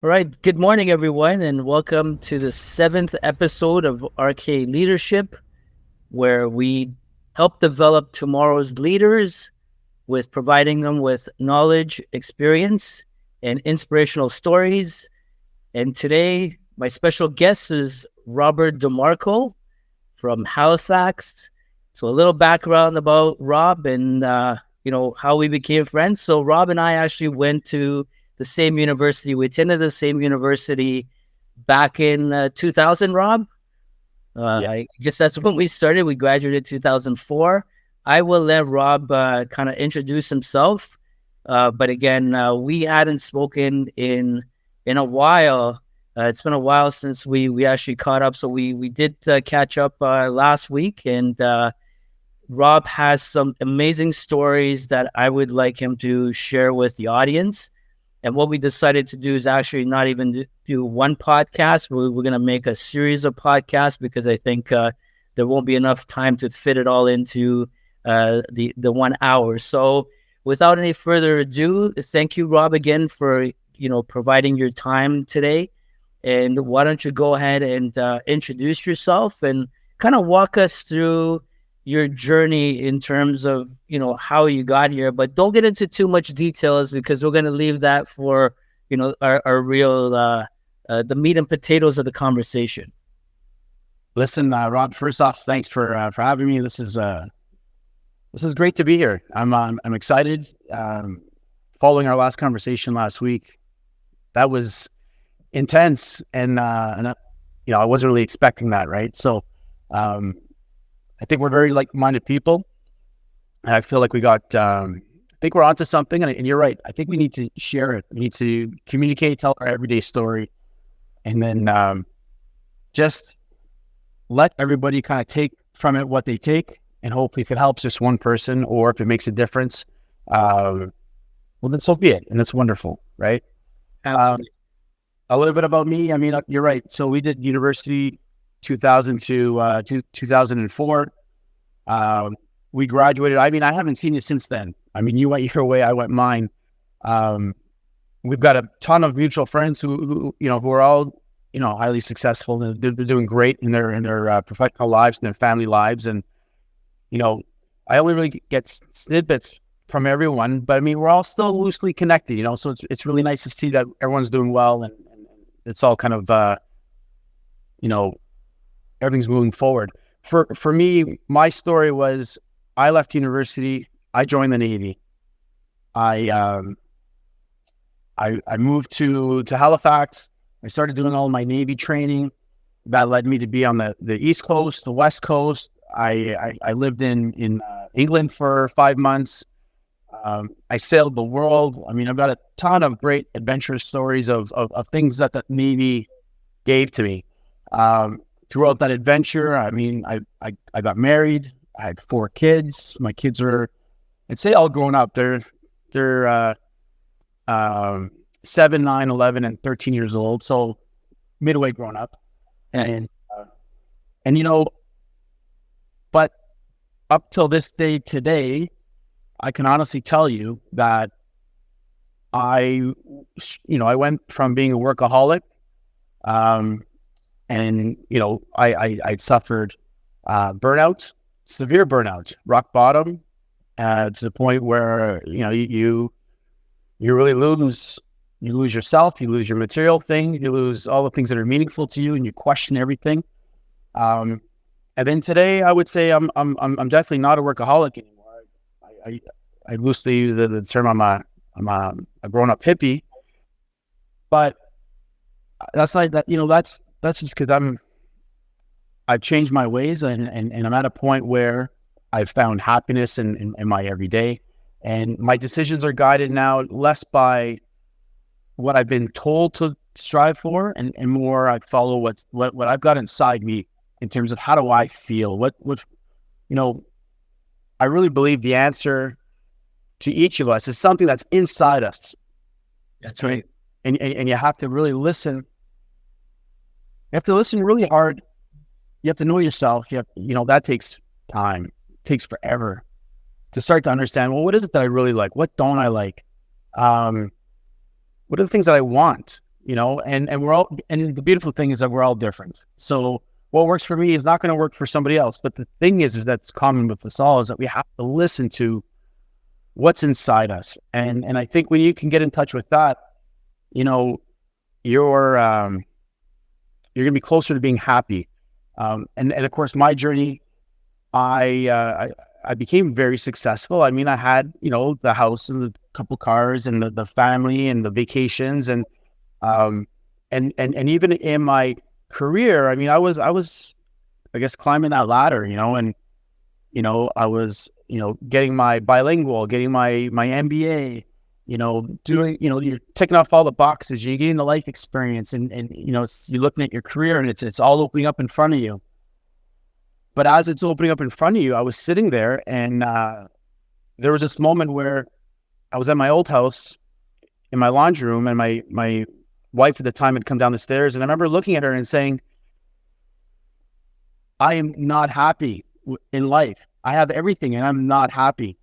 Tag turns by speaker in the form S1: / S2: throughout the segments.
S1: All right. Good morning, everyone, and welcome to the seventh episode of RK Leadership, where we help develop tomorrow's leaders with providing them with knowledge, experience, and inspirational stories. And today, my special guest is Robert DeMarco from Halifax. So, a little background about Rob and how we became friends. So, Rob and I actually went to the same university. We attended the same university back in 2000, Rob.
S2: Yeah.
S1: I guess that's when we started. We graduated 2004. I will let Rob kind of introduce himself. But again, we hadn't spoken in a while. It's been a while since we actually caught up. So we did catch up last week, and Rob has some amazing stories that I would like him to share with the audience. And what we decided to do is actually not even do one podcast. We're going to make a series of podcasts because I think there won't be enough time to fit it all into the 1 hour. So without any further ado, thank you, Rob, again for providing your time today. And why don't you go ahead and introduce yourself and kind of walk us through your journey in terms of how you got here, but don't get into too much details because we're going to leave that for our real the meat and potatoes of the conversation.
S2: Listen, Rob. First off, thanks for having me. This is great to be here. I'm excited. Following our last conversation last week, that was intense, and I wasn't really expecting that, right? So, I think we're very like-minded people. I feel like I think we're onto something, and you're right. I think we need to share it. We need to communicate, tell our everyday story, and then just let everybody kind of take from it what they take, and hopefully if it helps just one person or if it makes a difference, well, then so be it, and it's wonderful, right?
S1: Absolutely.
S2: A little bit about me. I mean, you're right. So we did university 2000 to 2004. We graduated. I mean, I haven't seen you since then. I mean, you went your way, I went mine. We've got a ton of mutual friends who are all, highly successful. They're doing great in their professional lives and their family lives. And, I only really get snippets from everyone, but I mean, we're all still loosely connected, so it's really nice to see that everyone's doing well and it's all kind of, everything's moving forward. For me, my story was I left university. I joined the Navy. I moved to Halifax. I started doing all my Navy training. That led me to be on the East Coast, the West Coast. I lived in England for 5 months. I sailed the world. I mean, I've got a ton of great adventurous stories of things that the Navy gave to me. Throughout that adventure, I mean, I got married. I had 4 kids. My kids are, I'd say, all grown up. They're 7, 9, 11, and 13 years old. So midway grown up.
S1: Nice.
S2: And but up till this day today, I can honestly tell you that I went from being a workaholic, and I suffered burnout, severe burnout, rock bottom, to the point where you really lose yourself, you lose your material thing, you lose all the things that are meaningful to you, and you question everything. And then today, I would say I'm definitely not a workaholic anymore. I loosely use the term I'm a grown up hippie, but that's like that. That's just because I've changed my ways, and I'm at a point where I've found happiness in my everyday, and my decisions are guided now less by what I've been told to strive for, and more I follow what I've got inside me in terms of how do I feel. I really believe the answer to each of us is something that's inside us.
S1: That's right.
S2: And you have to really listen. You have to listen really hard. You have to know yourself. That takes time. It takes forever to start to understand, well, what is it that I really like? What don't I like? What are the things that I want? and we're all, and the beautiful thing is that we're all different. So what works for me is not going to work for somebody else. But the thing is that's common with us all is that we have to listen to what's inside us. And I think when you can get in touch with that, you're going to be closer to being happy. And of course, my journey, I became very successful. I mean, I had, the house and the couple cars and the family and the vacations and even in my career, I mean, I was, I guess, climbing that ladder, and, I was, getting my bilingual, getting my MBA, doing, you're ticking off all the boxes, you're getting the life experience and you're looking at your career and it's all opening up in front of you. But as it's opening up in front of you, I was sitting there and there was this moment where I was at my old house in my laundry room and my wife at the time had come down the stairs. And I remember looking at her and saying, I am not happy in life. I have everything and I'm not happy.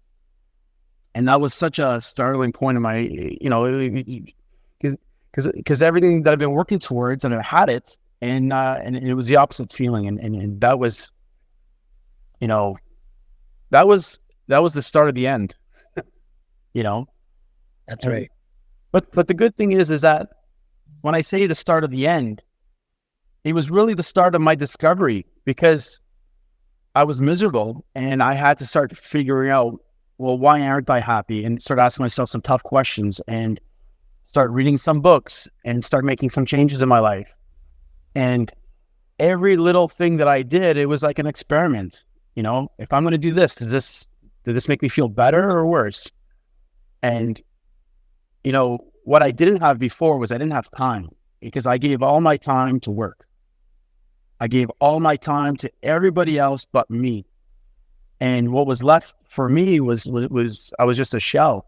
S2: And that was such a startling point in my, because everything that I've been working towards and I had it and it was the opposite feeling. And that was, that was the start of the end,
S1: That's right.
S2: But the good thing is that when I say the start of the end, it was really the start of my discovery because I was miserable and I had to start figuring out, well, why aren't I happy? And start asking myself some tough questions and start reading some books and start making some changes in my life. And every little thing that I did, it was like an experiment. If I'm going to do this, did this make me feel better or worse? And, what I didn't have before was I didn't have time because I gave all my time to work. I gave all my time to everybody else but me. And what was left for me was I was just a shell.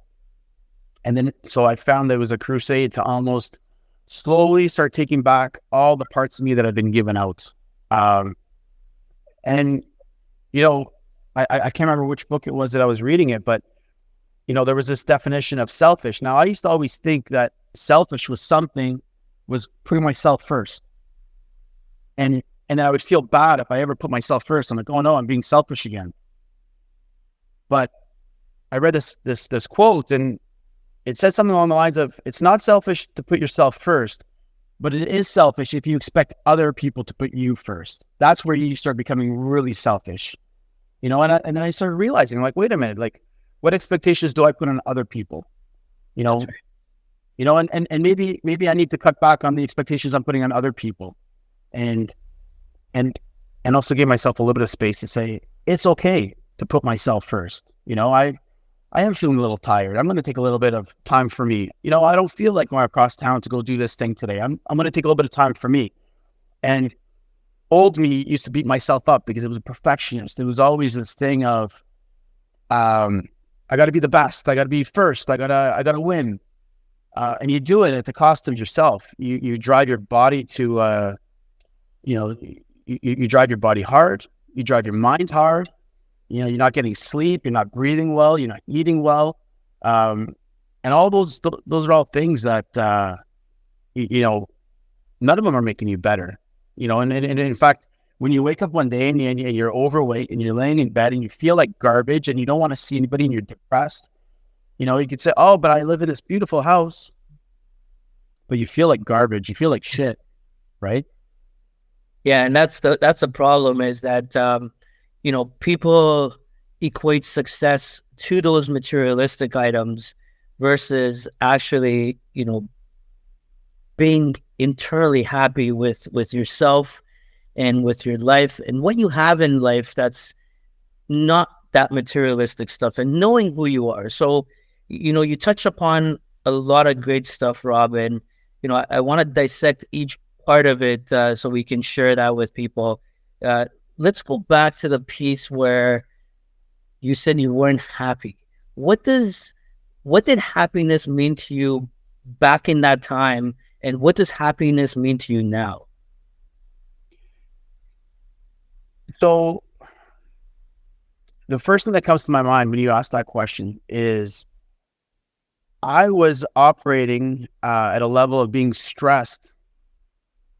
S2: And then, so I found there was a crusade to almost slowly start taking back all the parts of me that had been given out. And, I can't remember which book it was that I was reading it, but, there was this definition of selfish. Now, I used to always think that selfish was putting myself first. And I would feel bad if I ever put myself first. I'm like, oh no, I'm being selfish again. But I read this quote and it said something along the lines of, it's not selfish to put yourself first, but it is selfish if you expect other people to put you first. That's where you start becoming really selfish, and then I started realizing, like, wait a minute, like, what expectations do I put on other people? And maybe I need to cut back on the expectations I'm putting on other people and also give myself a little bit of space to say, it's okay to put myself first. I am feeling a little tired. I'm going to take a little bit of time for me. I don't feel like going across town to go do this thing today. I'm going to take a little bit of time for me. And old me used to beat myself up because it was a perfectionist. It was always this thing of, I got to be the best. I got to be first. I got to win. And you do it at the cost of yourself. You drive your body to, you drive your body hard. You drive your mind hard. You're not getting sleep. You're not breathing well. You're not eating well. And all those are all things that, none of them are making you better, and in fact, when you wake up one day and you're overweight and you're laying in bed and you feel like garbage and you don't want to see anybody and you're depressed, you could say, oh, but I live in this beautiful house, but you feel like garbage. You feel like shit. Right.
S1: Yeah. And that's the problem is that, people equate success to those materialistic items versus actually, being internally happy with yourself and with your life and what you have in life that's not that materialistic stuff and knowing who you are. So, you touch upon a lot of great stuff, Robin. I want to dissect each part of it so we can share that with people. Let's go back to the piece where you said you weren't happy. What did happiness mean to you back in that time? And what does happiness mean to you now?
S2: So the first thing that comes to my mind when you ask that question is I was operating at a level of being stressed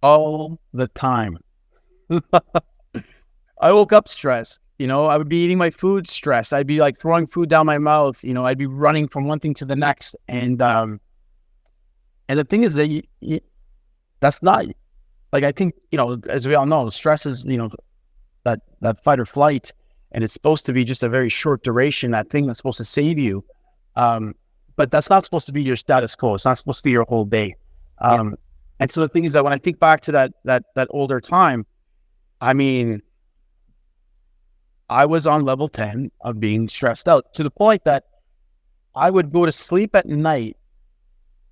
S2: all the time. I woke up stressed. I would be eating my food stressed. I'd be like throwing food down my mouth. I'd be running from one thing to the next. And the thing is that that's not like, I think, as we all know, stress is, that fight or flight, and it's supposed to be just a very short duration, that thing that's supposed to save you. But that's not supposed to be your status quo. It's not supposed to be your whole day. And so the thing is that when I think back to that older time, I mean, I was on level 10 of being stressed out, to the point that I would go to sleep at night.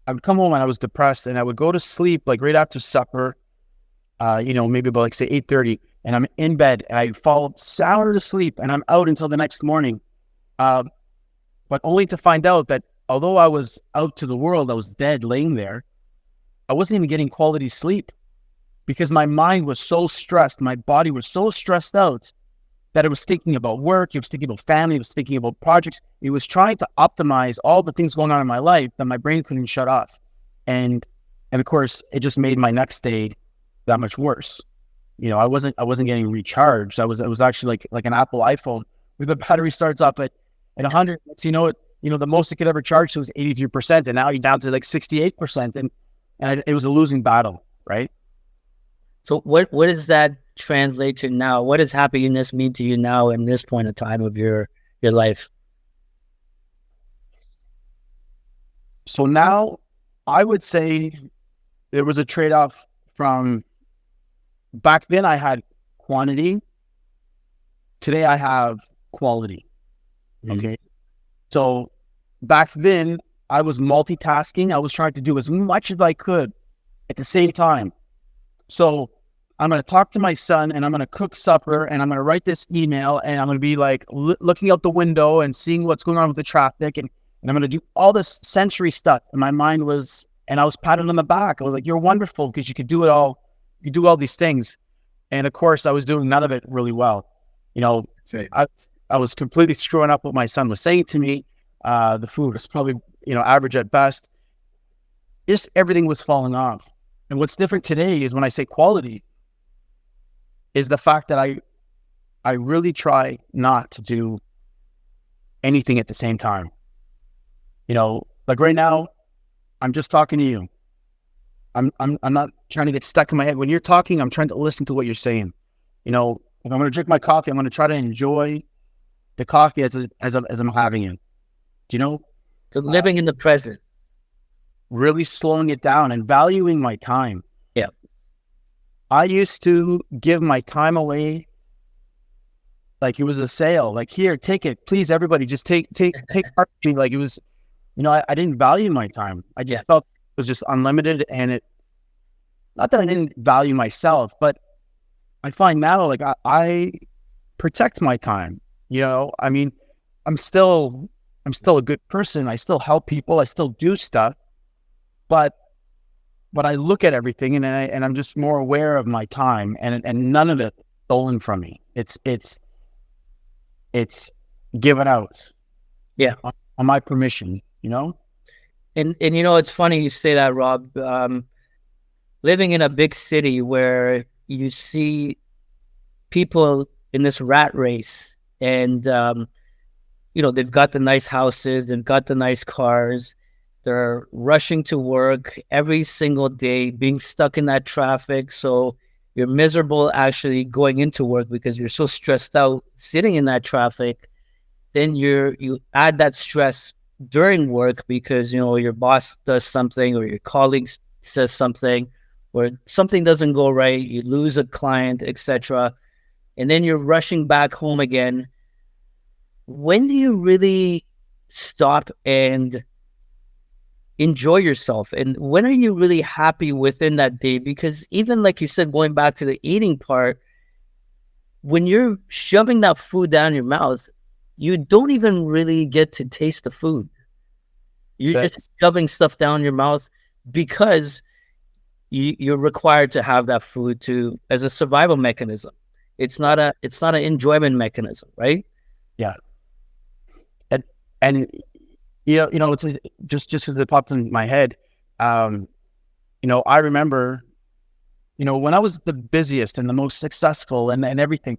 S2: I would come home and I was depressed, and I would go to sleep like right after supper, maybe about like say 8:30, and I'm in bed and I fall sound asleep and I'm out until the next morning. But only to find out that although I was out to the world, I was dead laying there. I wasn't even getting quality sleep because my mind was so stressed. My body was so stressed out that it was thinking about work, it was thinking about family, it was thinking about projects. It was trying to optimize all the things going on in my life that my brain couldn't shut off. And of course, it just made my next day that much worse. I wasn't getting recharged. I was actually like an Apple iPhone where the battery starts up at 100. So the most it could ever charge to was 83%, and now you're down to like 68%, and it was a losing battle, right?
S1: So what does that translate to now? What does happiness mean to you now in this point of time of your life?
S2: So now I would say there was a trade-off from back then. I had quantity. Today I have quality. Okay. So back then I was multitasking. I was trying to do as much as I could at the same time. So I'm going to talk to my son, and I'm going to cook supper, and I'm going to write this email, and I'm going to be like looking out the window and seeing what's going on with the traffic. And I'm going to do all this sensory stuff. And my mind was, and I was patted on the back. I was like, you're wonderful because you could do it all. You do all these things. And of course I was doing none of it really well. I was completely screwing up what my son was saying to me. The food was probably, average at best. Just everything was falling off. And what's different today is when I say quality, is the fact that I really try not to do anything at the same time. Like right now, I'm just talking to you. I'm not trying to get stuck in my head. When you're talking, I'm trying to listen to what you're saying. If I'm going to drink my coffee, I'm going to try to enjoy the coffee as I'm having it.
S1: Living in the present.
S2: Really slowing it down and valuing my time.
S1: Yeah.
S2: I used to give my time away like it was a sale. Like, here, take it, please, everybody, just take part. Like it was, I didn't value my time. I just felt it was just unlimited, and it. Not that I didn't value myself, but I find now like I protect my time. I mean, I'm still a good person. I still help people. I still do stuff, but I look at everything and I'm just more aware of my time, and none of it stolen from me. It's given out.
S1: Yeah.
S2: On my permission,
S1: And it's funny you say that, Rob. Living in a big city where you see people in this rat race, and they've got the nice houses, they've got the nice cars, they're rushing to work every single day, being stuck in that traffic. So you're miserable actually going into work because you're so stressed out sitting in that traffic. Then you add that stress during work because your boss does something, or your colleague says something, or something doesn't go right, you lose a client, etc. And then you're rushing back home again. When do you really stop and enjoy yourself? And when are you really happy within that day? Because even like you said, going back to the eating part, when you're shoving that food down your mouth, you don't even really get to taste the food. You're just shoving stuff down your mouth because you're required to have that food as a survival mechanism. It's not an enjoyment mechanism, right?
S2: Yeah. And It's just because it popped in my head. Um, I remember, when I was the busiest and the most successful and everything,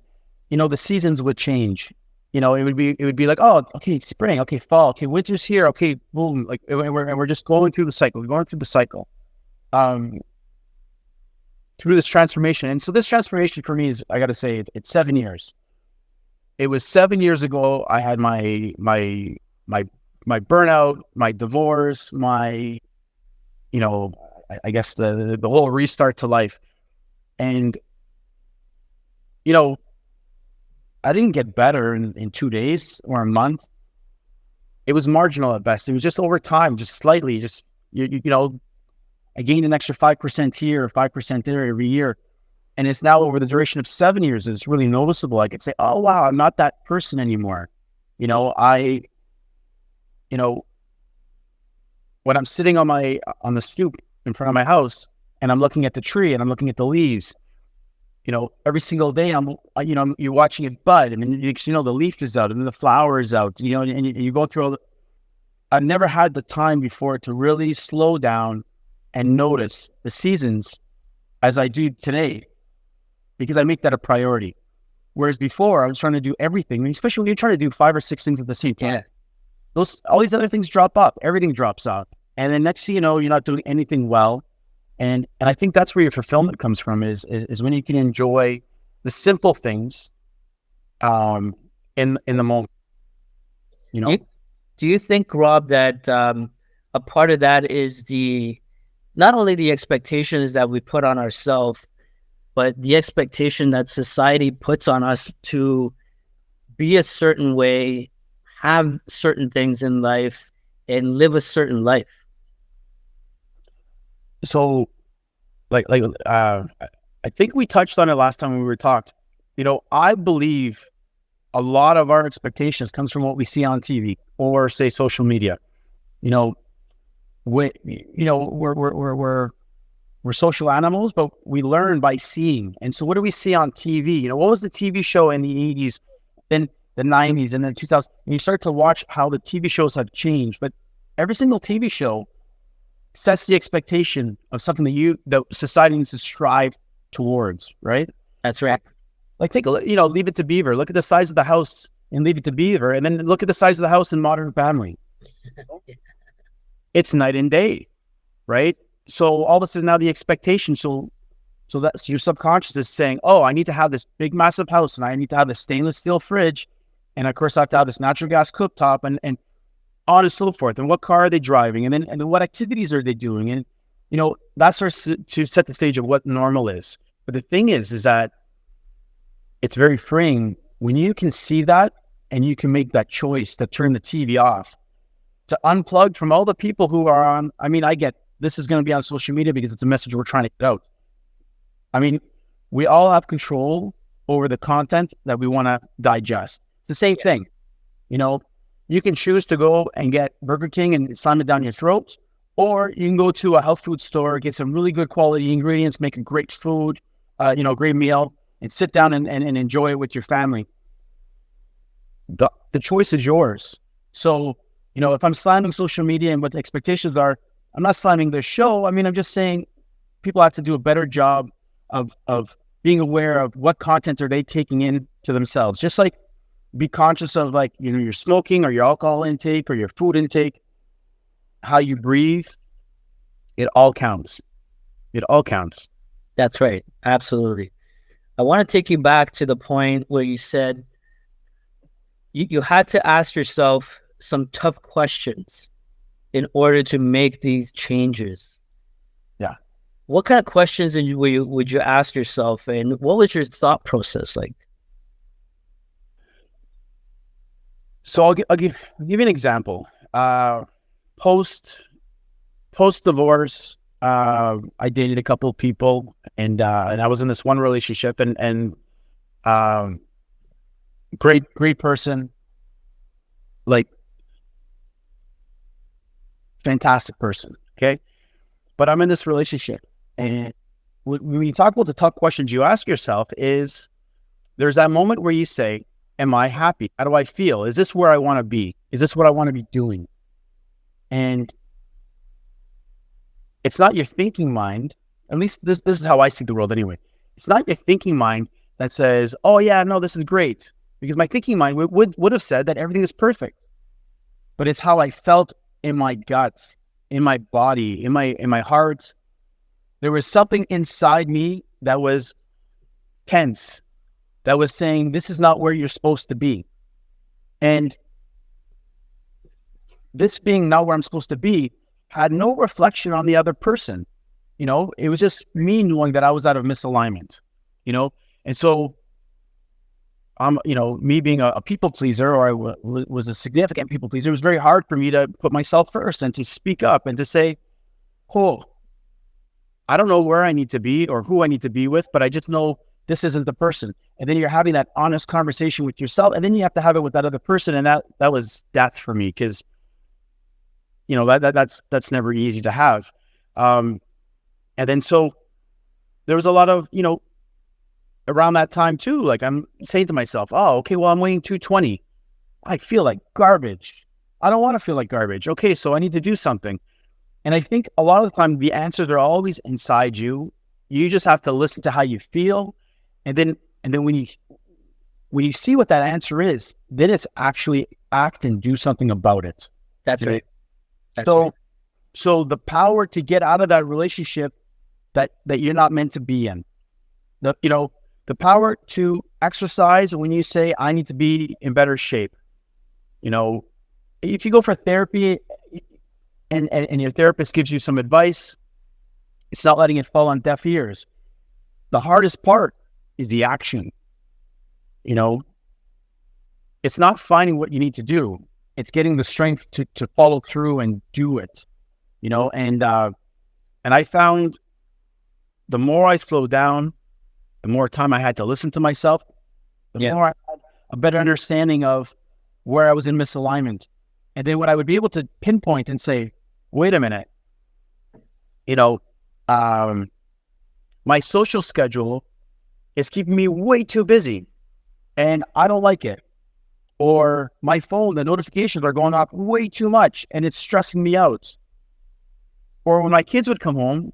S2: the seasons would change. It would be like, oh, okay, spring, okay, fall, okay, winter's here, okay, boom, like, and we're just going through the cycle, um, through this transformation. And so this transformation for me is, I got to say, it's 7 years. It was 7 years ago. I had my burnout, my divorce, I guess the whole restart to life. And, I didn't get better in 2 days or a month. It was marginal at best. It was just over time, just slightly, I gained an extra 5% here, 5% there every year. And it's now over the duration of 7 years. It's really noticeable. I could say, oh, wow, I'm not that person anymore. You know, I, you know, when I'm sitting on the stoop in front of my house and I'm looking at the tree and I'm looking at the leaves, every single day you're watching it bud, and then the leaf is out and then the flower is out, and you go through I've never had the time before to really slow down and notice the seasons as I do today, because I make that a priority. Whereas before I was trying to do everything, especially when you're trying to do 5 or 6 things at the same time. Yeah. All these other things drop up, everything drops off. And then next thing you know, you're not doing anything well. And I think that's where your fulfillment comes from, is when you can enjoy the simple things in the moment.
S1: Do you think, Rob, that a part of that is not only the expectations that we put on ourselves, but the expectation that society puts on us to be a certain way, have certain things in life, and live a certain life?
S2: So, I think we touched on it last time when we were talked. I believe a lot of our expectations comes from what we see on TV or say social media. We're social animals, but we learn by seeing. And so what do we see on TV? What was the TV show in the 80s, then the 90s, and then 2000s? And you start to watch how the TV shows have changed. But every single TV show sets the expectation of something that society needs to strive towards, right?
S1: That's right.
S2: Like take a look, Leave It to Beaver. Look at the size of the house in Leave It to Beaver, and then look at the size of the house in Modern Family. It's night and day, right? So all of a sudden now the expectation, so that's your subconscious is saying, oh, I need to have this big massive house, and I need to have this stainless steel fridge, and of course I have to have this natural gas cooktop, and on and so forth. And what car are they driving? And then what activities are they doing? And that starts to set the stage of what normal is. But the thing is that it's very freeing when you can see that and you can make that choice to turn the TV off, to unplug from all the people who are on. I mean, I get this is going to be on social media because it's a message we're trying to get out. I mean, we all have control over the content that we want to digest. It's the same thing. You can choose to go and get Burger King and slam it down your throat, or you can go to a health food store, get some really good quality ingredients, make a great food, great meal, and sit down and enjoy it with your family. The choice is yours. So, if I'm slamming social media and what the expectations are, I'm not slamming the show. I mean, I'm just saying people have to do a better job of being aware of what content are they taking in to themselves. Just like be conscious of your smoking or your alcohol intake or your food intake, how you breathe. It all counts. It all counts.
S1: That's right. Absolutely. I want to take you back to the point where you said you had to ask yourself some tough questions in order to make these changes.
S2: Yeah.
S1: What kind of questions would you ask yourself, and what was your thought process like?
S2: So I'll give you an example. Post divorce, I dated a couple of people, and I was in this one relationship, and great person, fantastic person. Okay, but I'm in this relationship, and when you talk about the tough questions you ask yourself, is there's that moment where you say, am I happy? How do I feel? Is this where I want to be? Is this what I want to be doing? And it's not your thinking mind, at least this is how I see the world anyway. It's not your thinking mind that says, oh yeah, no, this is great. Because my thinking mind would have said that everything is perfect. But it's how I felt in my guts, in my body, in my heart. There was something inside me that was tense, that was saying, this is not where you're supposed to be. And this being not where I'm supposed to be had no reflection on the other person. You know, it was just me knowing that I was out of misalignment, you know? And so you know, me being a people pleaser, or I was a significant people pleaser, it was very hard for me to put myself first and to speak up and to say, oh, I don't know where I need to be or who I need to be with, but I just know this isn't the person. And then you're having that honest conversation with yourself, and then you have to have it with that other person. And that was death for me, because, you know, that's never easy to have. And then so there was a lot of, you know, around that time too, like I'm saying to myself, oh, okay, well, I'm weighing 220. I feel like garbage. I don't want to feel like garbage. Okay, so I need to do something. And I think a lot of the time the answers are always inside you. You just have to listen to how you feel. And then when you see what that answer is, then it's actually act and do something about it.
S1: That's right.
S2: So the power to get out of that relationship that you're not meant to be in, the power to exercise when you say, I need to be in better shape. You know, if you go for therapy and your therapist gives you some advice, it's not letting it fall on deaf ears. The hardest part is the action. You know, it's not finding what you need to do. It's getting the strength to follow through and do it, you know, and I found the more I slowed down, the more time I had to listen to myself, the more I had a better understanding of where I was in misalignment. And then when I would be able to pinpoint and say, wait a minute, you know, my social schedule is keeping me way too busy and I don't like it. Or my phone, the notifications are going off way too much and it's stressing me out. Or when my kids would come home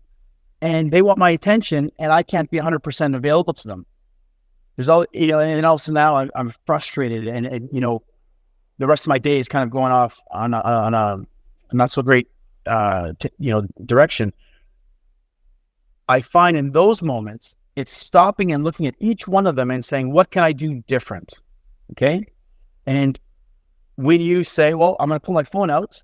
S2: and they want my attention and I can't be 100% available to them. There's all, you know, and also now I'm frustrated and, you know, the rest of my day is kind of going off on a not so great, direction. I find in those moments, it's stopping and looking at each one of them and saying, what can I do different? Okay. And when you say, well, I'm going to pull my phone out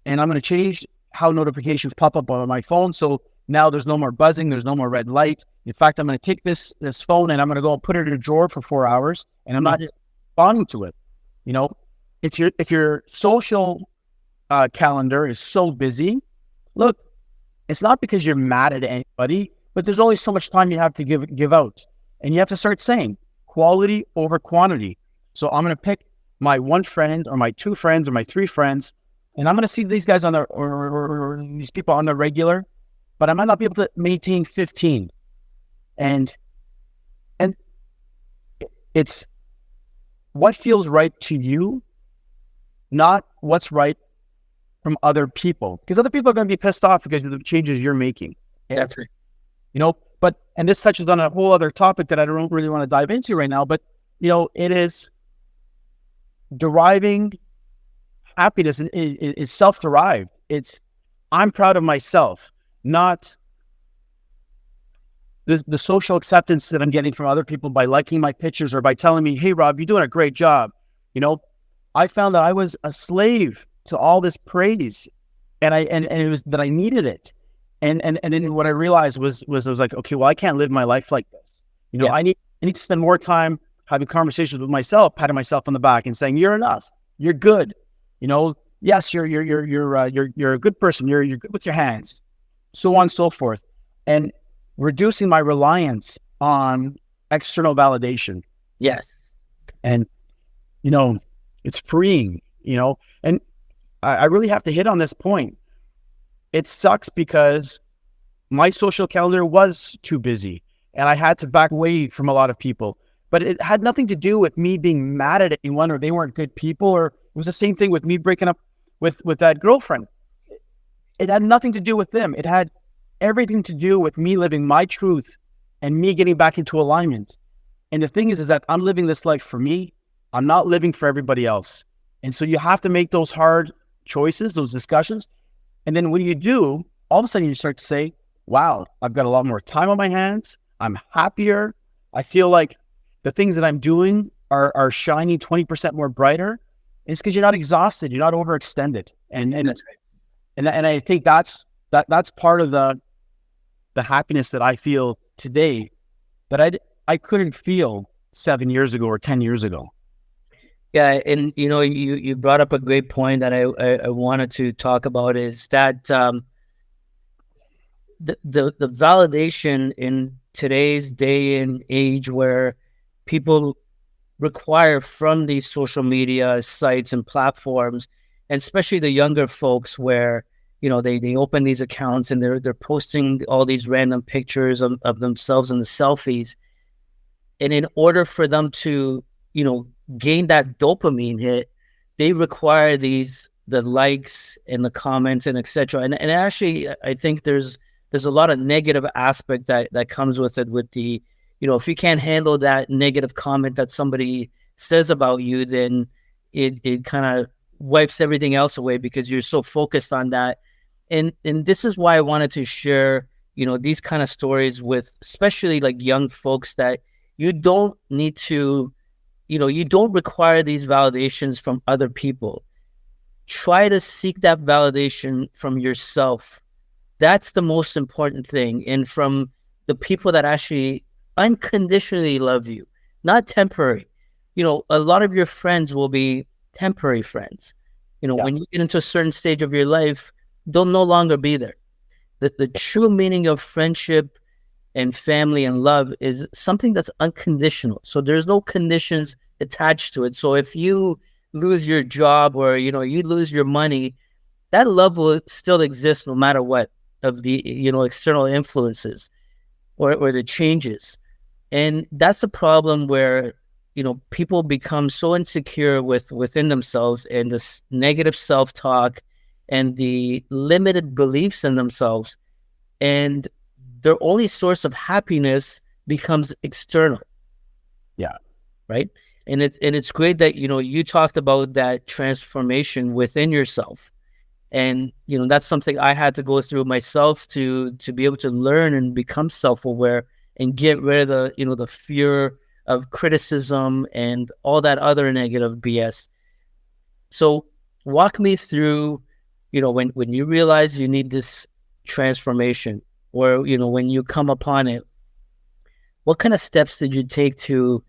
S2: and I'm going to change how notifications pop up on my phone. So now there's no more buzzing. There's no more red light. In fact, I'm going to take this phone and I'm going to go and put it in a drawer for 4 hours and I'm not responding to it. You know, if your social calendar is so busy, look, it's not because you're mad at anybody, but there's only so much time you have to give out. And you have to start saying quality over quantity. So I'm going to pick my one friend or my two friends or my three friends, and I'm going to see these guys on the, or these people on the regular, but I might not be able to maintain 15. And it's what feels right to you, not what's right from other people, because other people are going to be pissed off because of the changes you're making.
S1: That's right.
S2: You know, and this touches on a whole other topic that I don't really want to dive into right now, but, you know, it is deriving happiness is self-derived. It's, I'm proud of myself, not the social acceptance that I'm getting from other people by liking my pictures or by telling me, hey, Rob, you're doing a great job. You know, I found that I was a slave to all this praise and it was that I needed it. And then what I realized was I was like, okay, well, I can't live my life like this. You know, I need to spend more time having conversations with myself, patting myself on the back and saying, you're enough, you're good. You know, yes, you're a good person. You're good with your hands, so on and so forth. And reducing my reliance on external validation.
S1: Yes.
S2: And, you know, it's freeing, you know, and I really have to hit on this point. It sucks because my social calendar was too busy and I had to back away from a lot of people, but it had nothing to do with me being mad at anyone or they weren't good people, or it was the same thing with me breaking up with that girlfriend. it had nothing to do with them. It had everything to do with me living my truth and me getting back into alignment. And the thing is that I'm living this life for me. I'm not living for everybody else. And so you have to make those hard choices, those discussions. And then when you do, all of a sudden you start to say, wow, I've got a lot more time on my hands. I'm happier. I feel like the things that I'm doing are shining 20% more brighter. And it's because you're not exhausted. You're not overextended. And
S1: That's right.
S2: and I think that's part of the happiness that I feel today that I couldn't feel 7 years ago or 10 years ago.
S1: Yeah, and you brought up a great point that I wanted to talk about is that the validation in today's day and age where people require from these social media sites and platforms, and especially the younger folks where they open these accounts and they're posting all these random pictures of themselves in the selfies, and in order for them to gain that dopamine hit, they require the likes and the comments and etc. And actually, I think there's a lot of negative aspect that comes with it. With the if you can't handle that negative comment that somebody says about you, then it kind of wipes everything else away because you're so focused on that. And this is why I wanted to share these kind of stories with especially like young folks, that you don't need to you don't require these validations from other people. Try to seek that validation from yourself. That's the most important thing. And from the people that actually unconditionally love you, not temporary. A lot of your friends will be temporary friends.
S2: Yeah.
S1: When you get into a certain stage of your life, they'll no longer be there. The true meaning of friendship and family and love is something that's unconditional. So there's no conditions attached to it. So if you lose your job or you lose your money, that love will still exist no matter what of the external influences or the changes. And that's a problem where people become so insecure within themselves, and this negative self-talk and the limited beliefs in themselves, and their only source of happiness becomes external.
S2: Yeah.
S1: Right. And it's great that, you talked about that transformation within yourself. And, that's something I had to go through myself to be able to learn and become self-aware and get rid of the fear of criticism and all that other negative BS. So walk me through, when you realize you need this transformation, or, when you come upon it, what kind of steps did you take to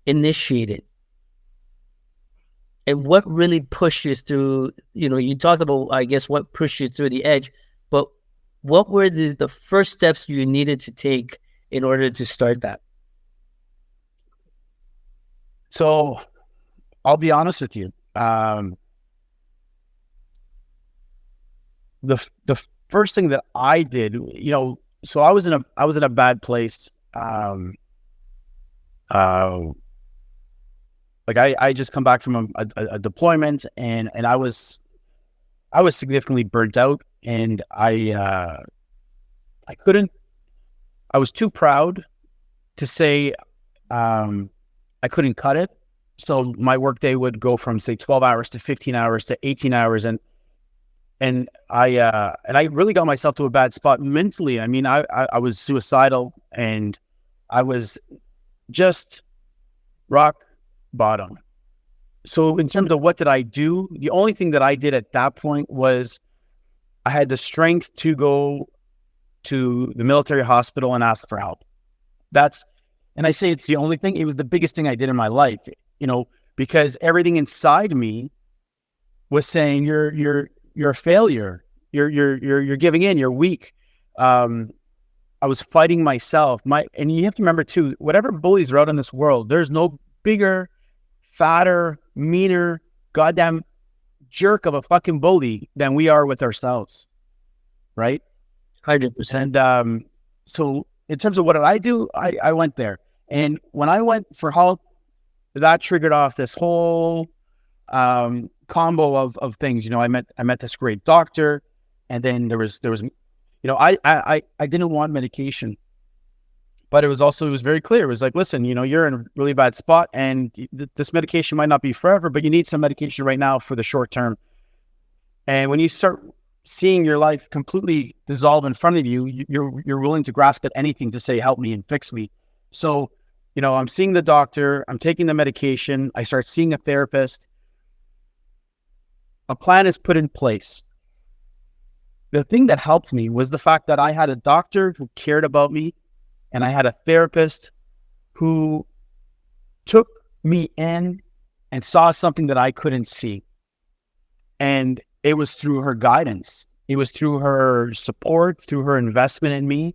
S1: initiate it? And what really pushed you through, you talked about, I guess, what pushed you through the edge, but what were the first steps you needed to take in order to start that?
S2: So I'll be honest with you. The first thing that I did, so I was in a bad place. Like I just come back from a deployment, and I was significantly burnt out, and I was too proud to say I couldn't cut it. So my workday would go from, say, 12 hours to 15 hours to 18 hours. And I really got myself to a bad spot mentally. I mean, I was suicidal, and I was just rock bottom. So in terms of what did I do, the only thing that I did at that point was I had the strength to go to the military hospital and ask for help. And I say it's the only thing. It was the biggest thing I did in my life, because everything inside me was saying, you're a failure. You're giving in. You're weak. I was fighting myself. And you have to remember too, whatever bullies are out in this world, there's no bigger, fatter, meaner, goddamn jerk of a fucking bully than we are with ourselves. Right?
S1: 100%.
S2: And so in terms of what did I do, I went there. And when I went for help, that triggered off this whole combo of things. I met this great doctor, And then there was, I didn't want medication, but it was very clear. It was like, listen, you're in a really bad spot, and this medication might not be forever, but you need some medication right now for the short term. And when you start seeing your life completely dissolve in front of you, you're willing to grasp at anything to say, help me and fix me. So, I'm seeing the doctor, I'm taking the medication, I start seeing a therapist. A plan is put in place. The thing that helped me was the fact that I had a doctor who cared about me, and I had a therapist who took me in and saw something that I couldn't see. And it was through her guidance. It was through her support, through her investment in me.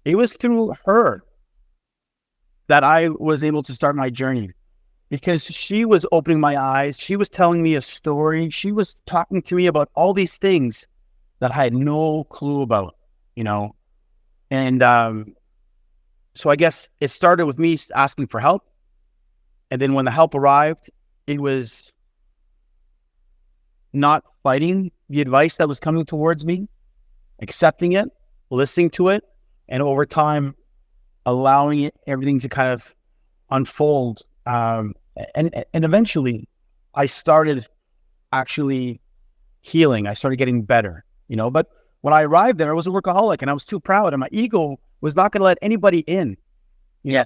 S2: It was through her that I was able to start my journey, because she was opening my eyes. She was telling me a story. She was talking to me about all these things that I had no clue about, And so I guess it started with me asking for help. And then when the help arrived, it was not fighting the advice that was coming towards me, accepting it, listening to it, and over time, allowing everything to kind of unfold. And eventually, I started actually healing. I started getting better, But when I arrived there, I was a workaholic, and I was too proud, and my ego was not going to let anybody in.
S1: Yeah.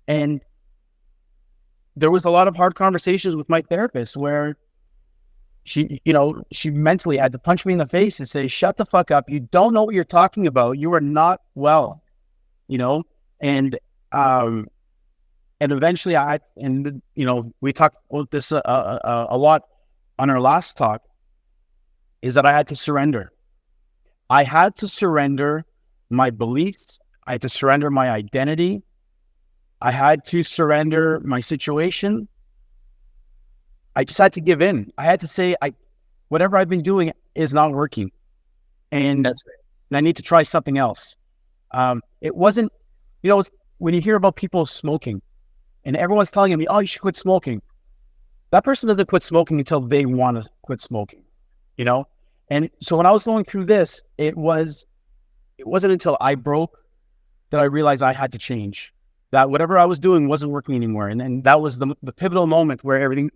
S2: And there was a lot of hard conversations with my therapist where she mentally had to punch me in the face and say, shut the fuck up. You don't know what you're talking about. You are not well, and eventually we talked about this a lot on our last talk, is that I had to surrender. I had to surrender my beliefs. I had to surrender my identity. I had to surrender my situation. I just had to give in. I had to say, whatever I've been doing is not working, and
S1: That's right.
S2: And I need to try something else. It wasn't, when you hear about people smoking, and everyone's telling me, oh, you should quit smoking. That person doesn't quit smoking until they want to quit smoking, And so when I was going through this, it wasn't until I broke that I realized I had to change. That whatever I was doing wasn't working anymore. And that was the pivotal moment where everything,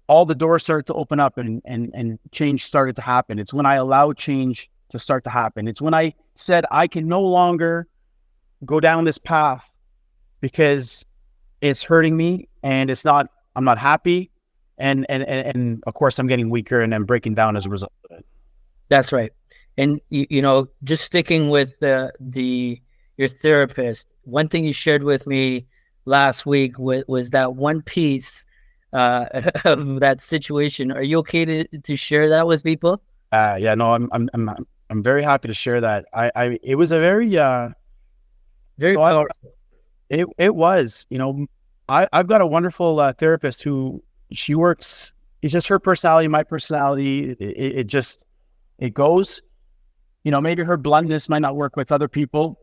S2: all the doors started to open up and change started to happen. It's when I allowed change to start to happen. It's when I said, I can no longer go down this path because it's hurting me, and I'm not happy. And of course I'm getting weaker, and I'm breaking down as a result of it.
S1: That's right. And just sticking with your therapist, one thing you shared with me last week was that one piece of that situation. Are you okay to share that with people?
S2: Yeah, no, I'm very happy to share that. It was a very
S1: very powerful.
S2: It was, I've got a wonderful therapist who it's just her personality, my personality. It goes, maybe her bluntness might not work with other people,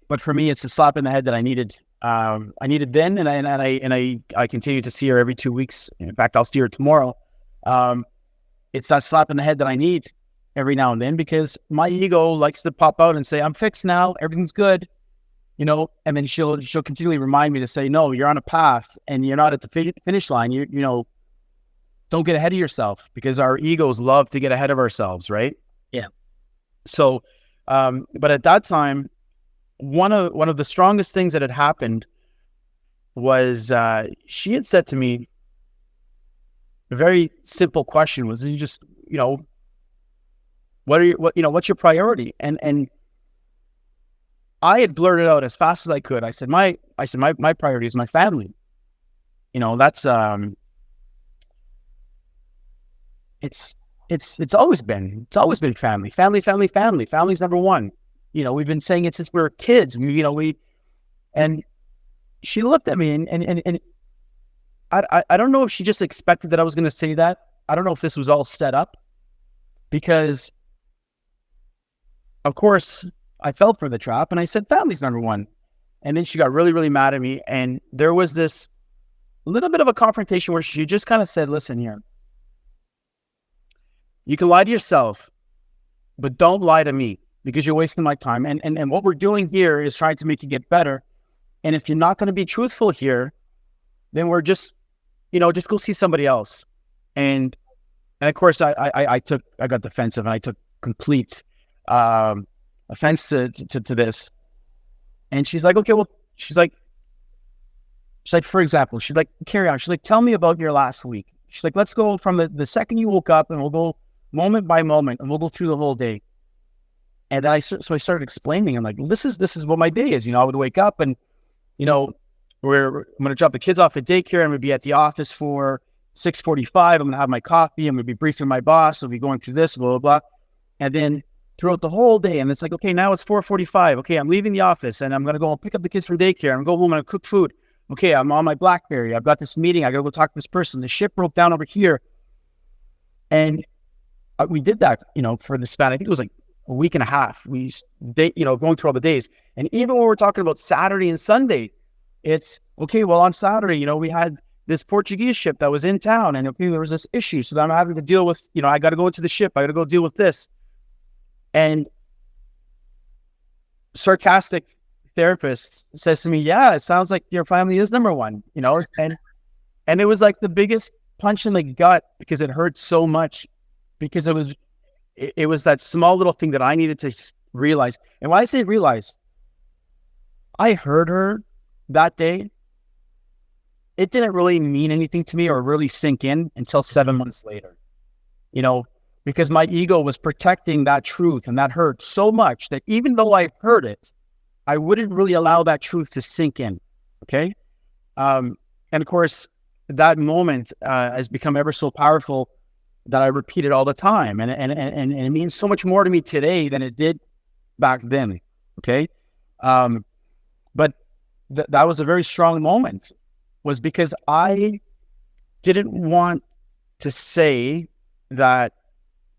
S2: but for me, it's a slap in the head that I needed. I needed then, and I continue to see her every 2 weeks. In fact, I'll see her tomorrow. It's that slap in the head that I need every now and then, because my ego likes to pop out and say, I'm fixed now, everything's good, and then she'll continually remind me to say, no, you're on a path and you're not at the finish line. Don't get ahead of yourself, because our egos love to get ahead of ourselves, right?
S1: Yeah.
S2: So, but at that time, one of the strongest things that had happened was she had said to me a very simple question: was you just what's your priority? And I had blurted out as fast as I could. I said my priority is my family. That's it's always been family. Family's number one. We've been saying it since we were kids. And she looked at me and I don't know if she just expected that I was going to say that. I don't know if this was all set up, because of course I fell for the trap and I said, family's number one. And then she got really, really mad at me. And there was this little bit of a confrontation where she just kind of said, listen here, you can lie to yourself but don't lie to me because you're wasting my time. And what we're doing here is trying to make you get better. And if you're not going to be truthful here, then we're just, just go see somebody else. And of course, I got defensive and I took complete offense to this. And she's like, okay, well, she's like, for example, she's like, carry on. She's like, tell me about your last week. She's like, let's go from the second you woke up and we'll go moment by moment and we'll go through the whole day. And then I started explaining. I'm like, well, this is what my day is. I would wake up and, I'm going to drop the kids off at daycare. I'm going to be at the office for 6:45. I'm going to have my coffee. I'm going to be briefing my boss. I'll be going through this, blah, blah, blah. And then throughout the whole day, and it's like, okay, now it's 4:45. Okay, I'm leaving the office and I'm going to go pick up the kids from daycare. I'm going to go home and cook food. Okay, I'm on my BlackBerry. I've got this meeting. I got to go talk to this person. The ship broke down over here. And we did that, for the span, I think it was like a week and a half. Going through all the days. And even when we're talking about Saturday and Sunday, it's, okay, well, on Saturday, we had this Portuguese ship that was in town and okay, there was this issue. So I'm having to deal with, I got to go into the ship. I got to go deal with this. And sarcastic therapist says to me, yeah, it sounds like your family is number one, and it was like the biggest punch in the gut because it hurt so much because it was that small little thing that I needed to realize. And when I say realize, I heard her that day. It didn't really mean anything to me or really sink in until 7 months later, because my ego was protecting that truth and that hurt so much that even though I heard it, I wouldn't really allow that truth to sink in. Okay. And of course, that moment has become ever so powerful that I repeat it all the time. And it means so much more to me today than it did back then. Okay. But that was a very strong moment, was because I didn't want to say that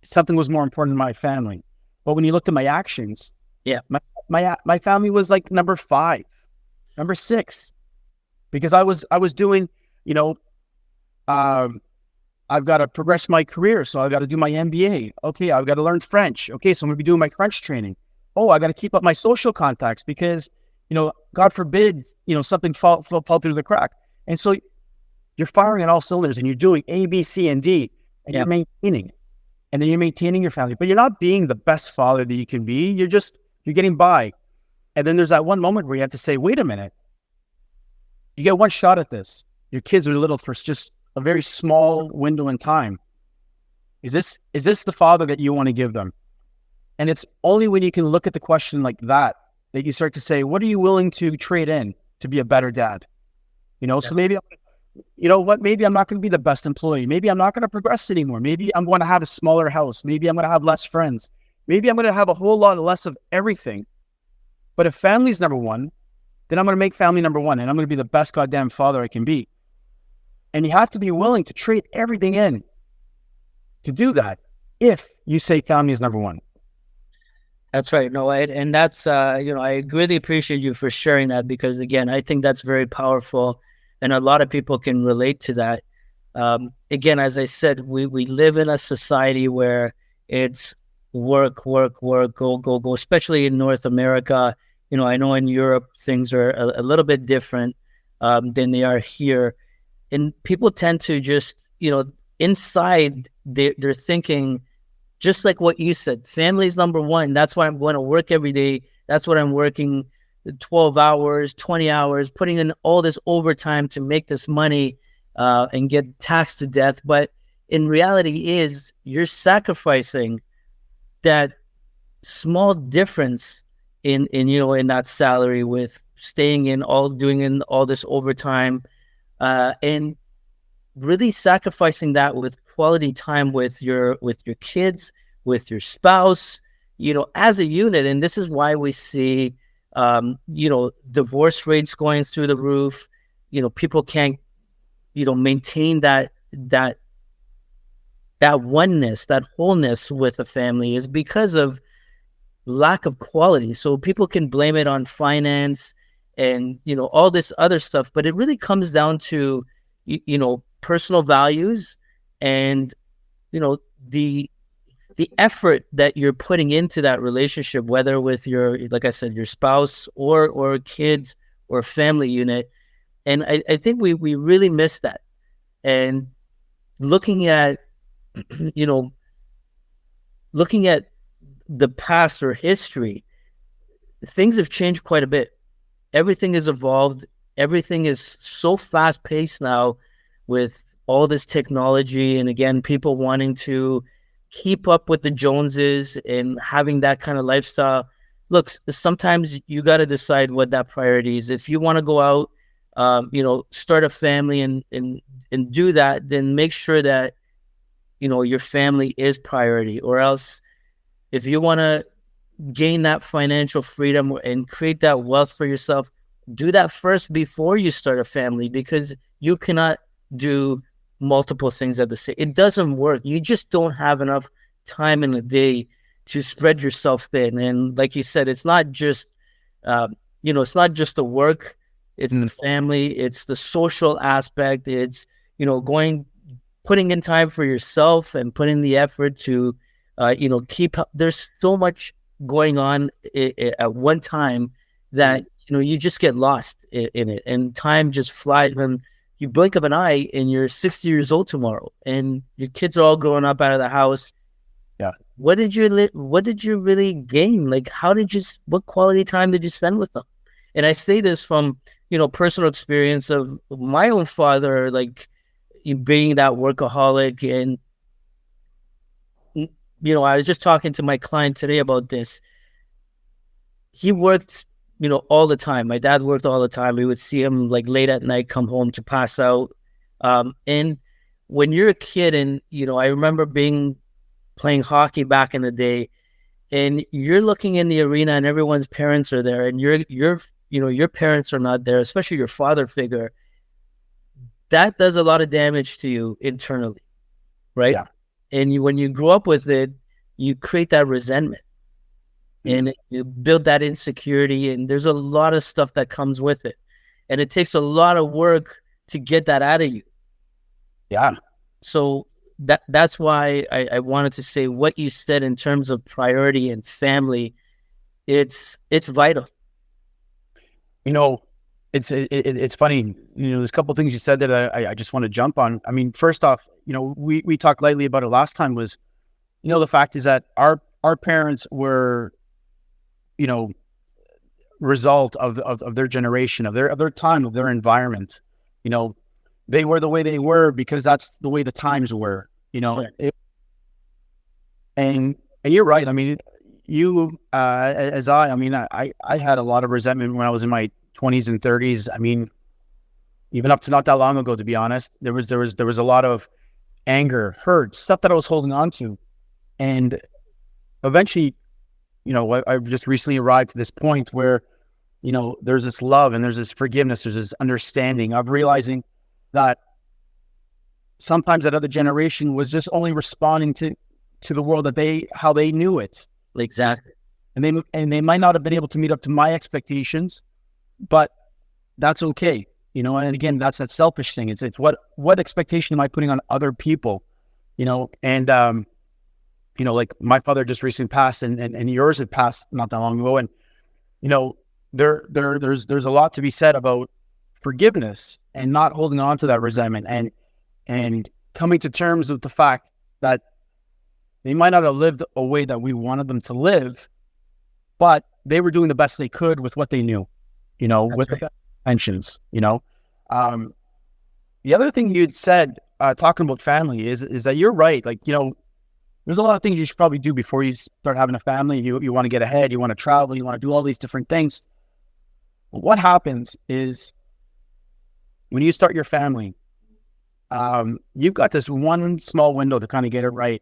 S2: something was more important than my family. But when you looked at my actions,
S1: yeah,
S2: my family was like number 5, number 6, because I was doing, I've got to progress my career. So I've got to do my MBA. Okay. I've got to learn French. Okay. So I'm going to be doing my French training. Oh, I got to keep up my social contacts because, God forbid, something fall through the crack. And so you're firing at all cylinders and you're doing A, B, C, and D, and you're maintaining, and then you're maintaining your family, but you're not being the best father that you can be. You're getting by. And then there's that one moment where you have to say, wait a minute, you get one shot at this. Your kids are little for just a very small window in time. Is this the father that you want to give them? And it's only when you can look at the question like that you start to say, what are you willing to trade in to be a better dad? So maybe, maybe I'm not going to be the best employee. Maybe I'm not going to progress anymore. Maybe I'm going to have a smaller house. Maybe I'm going to have less friends. Maybe I'm going to have a whole lot less of everything. But if family's number one, then I'm going to make family number one, and I'm going to be the best goddamn father I can be. And you have to be willing to trade everything in to do that if you say family is number one.
S1: That's right. No, and that's, I really appreciate you for sharing that, because again, I think that's very powerful and a lot of people can relate to that. Again, as I said, we live in a society where it's work, go, especially in North America. I know in Europe, things are a little bit different than they are here. And people tend to just, inside they're thinking, just like what you said, family's number one. That's why I'm going to work every day. That's what I'm working 12 hours, 20 hours, putting in all this overtime to make this money and get taxed to death. But in reality is you're sacrificing that small difference in that salary with staying in doing all this overtime and really sacrificing that with quality time with your kids, with your spouse, as a unit. And this is why we see, divorce rates going through the roof. People can't, maintain that oneness, that wholeness with a family, is because of lack of quality. So people can blame it on finance and, all this other stuff, but it really comes down to, personal values and, the the effort that you're putting into that relationship, whether with your, like I said, your spouse or kids or family unit. And I think we really miss that. And looking at, you know, looking at the past or history, things have changed quite a bit. Everything has evolved. Everything is so fast paced now with all this technology. And again, people wanting to keep up with the Joneses and having that kind of lifestyle. Look, sometimes you got to decide what that priority is. If you want to go out, start a family and do that, then make sure that, your family is priority. Or else, if you want to gain that financial freedom and create that wealth for yourself, do that first before you start a family, because you cannot do multiple things at the same. It doesn't work. You just don't have enough time in the day to spread yourself thin. And like you said, it's not just, it's not just the work. It's the family. It's the social aspect. It's, putting in time for yourself and putting the effort to, keep up. There's so much going on at one time that, you just get lost in it, and time just flies. When you blink of an eye and you're 60 years old tomorrow and your kids are all growing up out of the house.
S2: Yeah.
S1: What did you really gain? Like, what quality time did you spend with them? And I say this from, personal experience of my own father, like, being that workaholic. And, I was just talking to my client today about this. He worked, all the time. My dad worked all the time. We would see him like late at night, come home to pass out. And when you're a kid, and, I remember playing hockey back in the day, and you're looking in the arena and everyone's parents are there, and your parents are not there, especially your father figure. That does a lot of damage to you internally, right?
S2: Yeah.
S1: And when you grow up with it, you create that resentment, and you build that insecurity, and there's a lot of stuff that comes with it, and it takes a lot of work to get that out of you.
S2: Yeah.
S1: So that's why I wanted to say what you said in terms of priority and family. It's vital.
S2: It's funny. There's a couple of things you said that I just want to jump on. I mean, first off, we talked lightly about it last time. Was, the fact is that our parents were, result of their generation, of their time, of their environment. They were the way they were because that's the way the times were. And you're right. I mean, I had a lot of resentment when I was in my 20s and 30s. I mean, even up to not that long ago, to be honest, there was a lot of anger, hurt, stuff that I was holding on to. And eventually, I've just recently arrived to this point where, there's this love and there's this forgiveness, there's this understanding of realizing that sometimes that other generation was just only responding to the world how they knew it.
S1: Exactly.
S2: And they might not have been able to meet up to my expectations, but that's okay. And again, that's that selfish thing. It's what expectation am I putting on other people? And like my father just recently passed, and yours had passed not that long ago. And, there's a lot to be said about forgiveness and not holding on to that resentment, and coming to terms with the fact that they might not have lived a way that we wanted them to live, but they were doing the best they could with what they knew, with the intentions, The other thing you'd said, talking about family is that you're right. Like, there's a lot of things you should probably do before you start having a family. You want to get ahead, you want to travel, you want to do all these different things. But what happens is when you start your family, you've got this one small window to kind of get it right.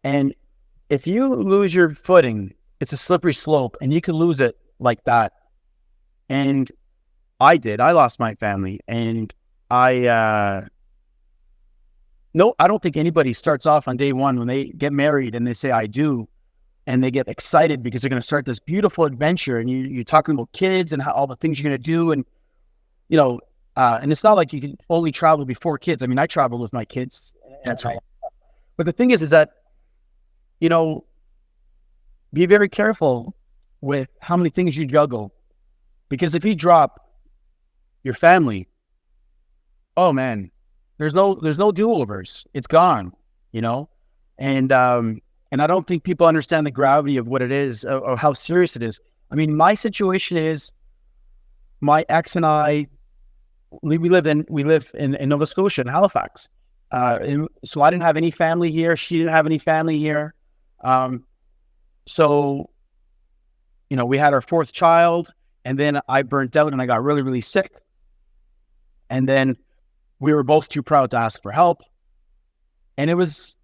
S2: And if you lose your footing, it's a slippery slope, and you can lose it like that. And I lost my family, and I don't think anybody starts off on day one when they get married and they say, I do, and they get excited because they're going to start this beautiful adventure, and you're talking about kids and all the things you're going to do. And, and it's not like you can only travel before kids. I mean, I traveled with my kids.
S1: That's right.
S2: But the thing is that, you know, be very careful with how many things you juggle, because if you drop your family, oh man, there's no do-overs. It's gone, you know? And I don't think people understand the gravity of what it is, or how serious it is. I mean, my situation is, my ex and I, we live in Nova Scotia, in Halifax. So I didn't have any family here. She didn't have any family here. So, you know, we had our fourth child, and then I burnt out and I got really, really sick. And then we were both too proud to ask for help. And it was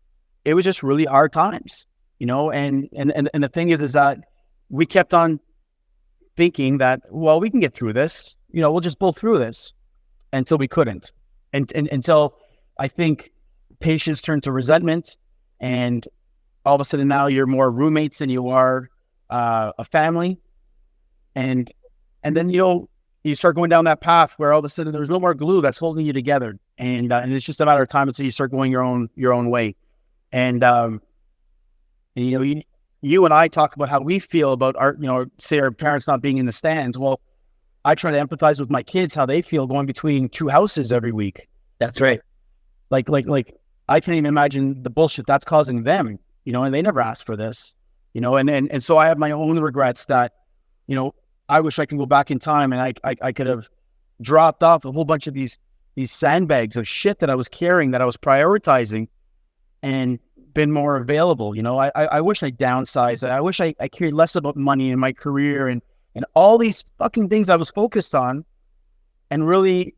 S2: just really hard times, you know, and the thing is that we kept on thinking that, well, we can get through this, you know, we'll just pull through this, until we couldn't. And until I think patience turned to resentment, and all of a sudden now you're more roommates than you are a family. And then, you know, you start going down that path where all of a sudden there's no more glue that's holding you together. And it's just a matter of time until you start going your own way. And you know, you and I talk about how we feel about our, you know, say our parents not being in the stands. Well, I try to empathize with my kids, how they feel going between two houses every week.
S1: That's right.
S2: Like I can't even imagine the bullshit that's causing them, you know, and they never asked for this, you know, and so I have my own regrets that, you know, I wish I could go back in time and I could have dropped off a whole bunch of these sandbags of shit that I was carrying, that I was prioritizing, and been more available. You know, I wish I downsized. I wish I cared less about money in my career and all these fucking things I was focused on, and really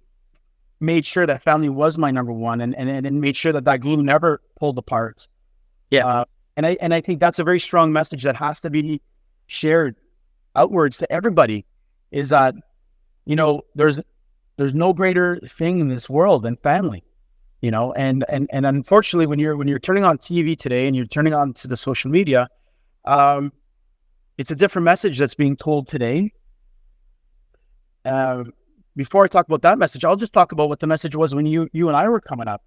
S2: made sure that family was my number one, and made sure that glue never pulled apart.
S1: Yeah.
S2: And I think that's a very strong message that has to be shared outwards to everybody, is that, you know, there's no greater thing in this world than family, you know, and unfortunately when you're turning on TV today and you're turning on to the social media, it's a different message that's being told today. Before I talk about that message, I'll just talk about what the message was when you and I were coming up,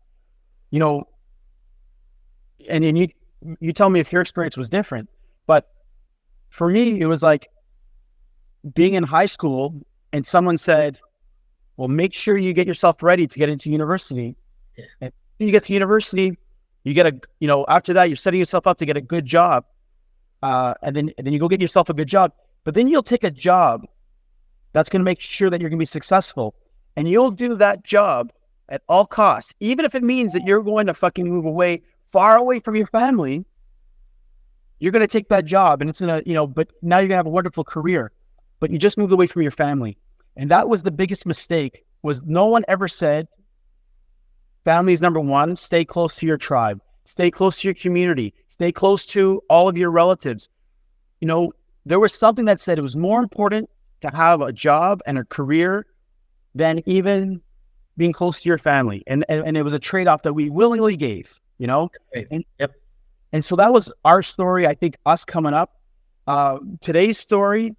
S2: you know, and you tell me if your experience was different. But for me, it was like being in high school and someone said, well, make sure you get yourself ready to get into university. Yeah. And when you get to university, you get you know, after that, you're setting yourself up to get a good job. And then you go get yourself a good job, but then you'll take a job that's going to make sure that you're going to be successful. And you'll do that job at all costs, even if it means that you're going to fucking move away, far away from your family. You're going to take that job, and it's going to, you know, but now you're going to have a wonderful career, but you just moved away from your family. And that was the biggest mistake, was no one ever said, family is number one, stay close to your tribe, stay close to your community, stay close to all of your relatives. You know, there was something that said it was more important to have a job and a career than even being close to your family. And it was a trade-off that we willingly gave, you know? And so that was our story, I think, us coming up. Today's story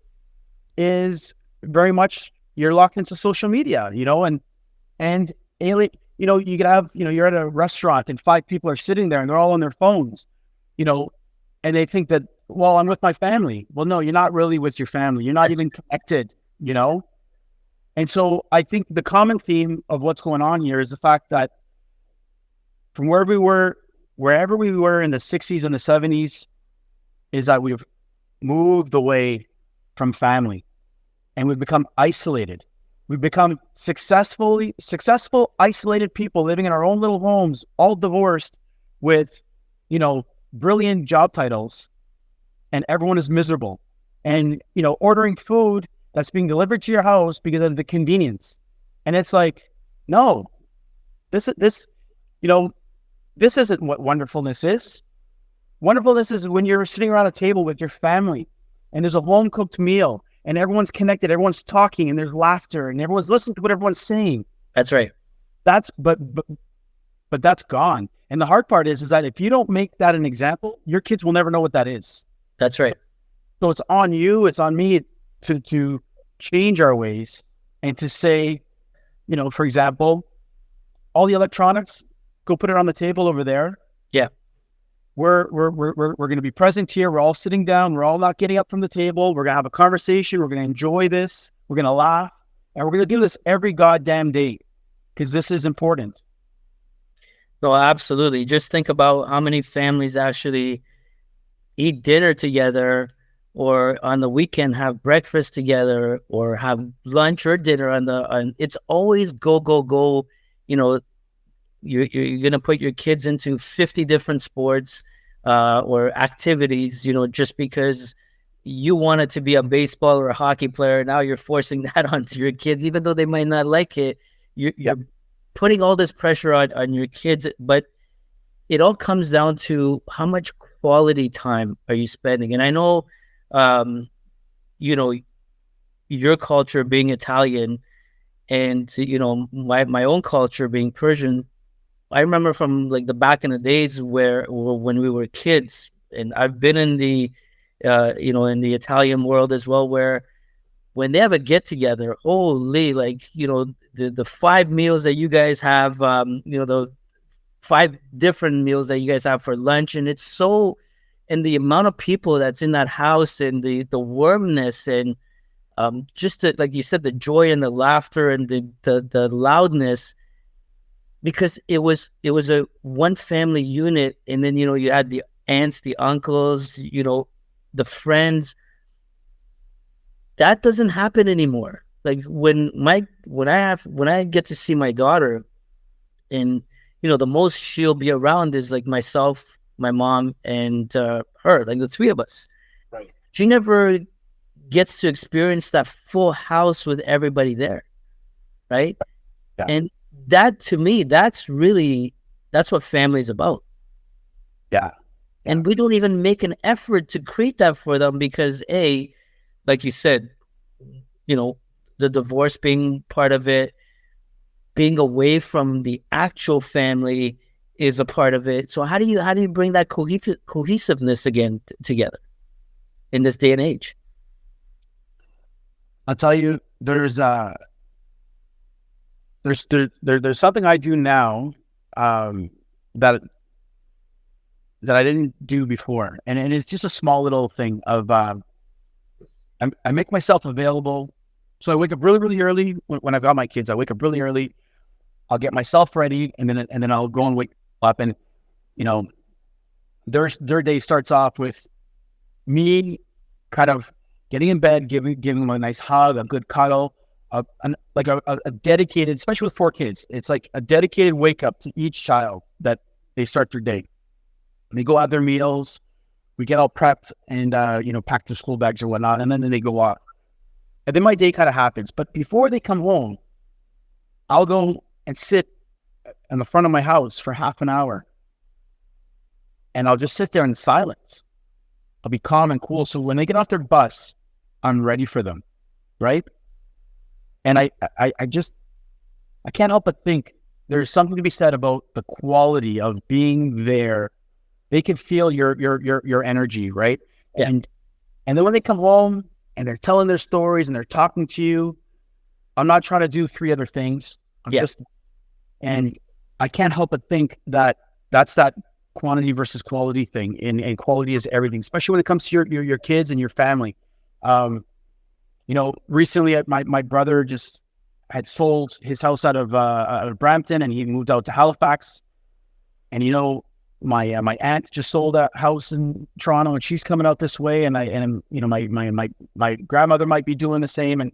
S2: is very much, you're locked into social media, you know, and you know, you could have, you know, you're at a restaurant and 5 people are sitting there and they're all on their phones, you know, and they think that, well, I'm with my family. Well, no, you're not really with your family. You're not even connected, you know? And so I think the common theme of what's going on here is the fact that from wherever we were in the 60s and the 70s, is that we've moved away from family and we've become isolated. We've become successful, isolated people living in our own little homes, all divorced, with, you know, brilliant job titles, and everyone is miserable. And, you know, ordering food that's being delivered to your house because of the convenience. And it's like, no, this, you know, this isn't what wonderfulness is. Wonderfulness is when you're sitting around a table with your family and there's a home cooked meal and everyone's connected, everyone's talking, and there's laughter, and everyone's listening to what everyone's saying.
S1: That's right.
S2: But that's gone. And the hard part is that if you don't make that an example, your kids will never know what that is.
S1: That's right.
S2: So it's on you, it's on me to change our ways and to say, you know, for example, all the electronics, go put it on the table over there.
S1: Yeah.
S2: we're going to be present here. We're all sitting down. We're all not getting up from the table. We're going to have a conversation. We're going to enjoy this. We're going to laugh. And we're going to do this every goddamn day because this is important.
S1: No, absolutely. Just think about how many families actually eat dinner together, or on the weekend have breakfast together, or have lunch or dinner it's always go, go, go. You know, you're going to put your kids into 50 different sports or activities, just because you wanted to be a baseball or a hockey player. Now you're forcing that onto your kids, even though they might not like it. You're putting all this pressure on your kids, but it all comes down to how much quality time are you spending. And I know, your culture being Italian and, my own culture being Persian, I remember from like the back in the days when we were kids, and I've been in the, in the Italian world as well, where when they have a get together, holy, like, the 5 meals that you guys have, the 5 different meals that you guys have for lunch. And it's so, and the amount of people that's in that house, and the warmness, and just like you said, the joy and the laughter and the loudness, because it was a one family unit. And then, you had the aunts, the uncles, the friends. That doesn't happen anymore. Like when I get to see my daughter, and the most she'll be around is like myself, my mom, and her, like the 3 of us.
S2: Right.
S1: She never gets to experience that full house with everybody there, right?
S2: Yeah.
S1: And that, to me, that's what family is about.
S2: Yeah.
S1: And we don't even make an effort to create that for them because, like you said, the divorce being part of it, being away from the actual family is a part of it. So how do you bring that cohesiveness again together in this day and age?
S2: I'll tell you, there's something I do now that I didn't do before, and it's just a small little thing of I make myself available. So I wake up really, really early when I've got my kids. I wake up really early. I'll get myself ready, and then I'll go and wake up, and their day starts off with me kind of getting in bed, giving them a nice hug, a good cuddle, a dedicated, especially with 4 kids, it's like a dedicated wake up to each child that they start their day. They go have their meals, we get all prepped and pack their school bags or whatnot, and then they go off. And then my day kind of happens. But before they come home, I'll go and sit in the front of my house for half an hour. And I'll just sit there in silence. I'll be calm and cool. So when they get off their bus, I'm ready for them. Right? And I can't help but think there's something to be said about the quality of being there. They can feel your energy, right?
S1: Yeah.
S2: And then when they come home and they're telling their stories and they're talking to you, I'm not trying to do 3 other things. And I can't help but think that that's that quantity versus quality thing. And quality is everything, especially when it comes to your kids and your family. Recently my brother just had sold his house out of Brampton, and he moved out to Halifax. And my aunt just sold a house in Toronto, and she's coming out this way. And my grandmother might be doing the same. And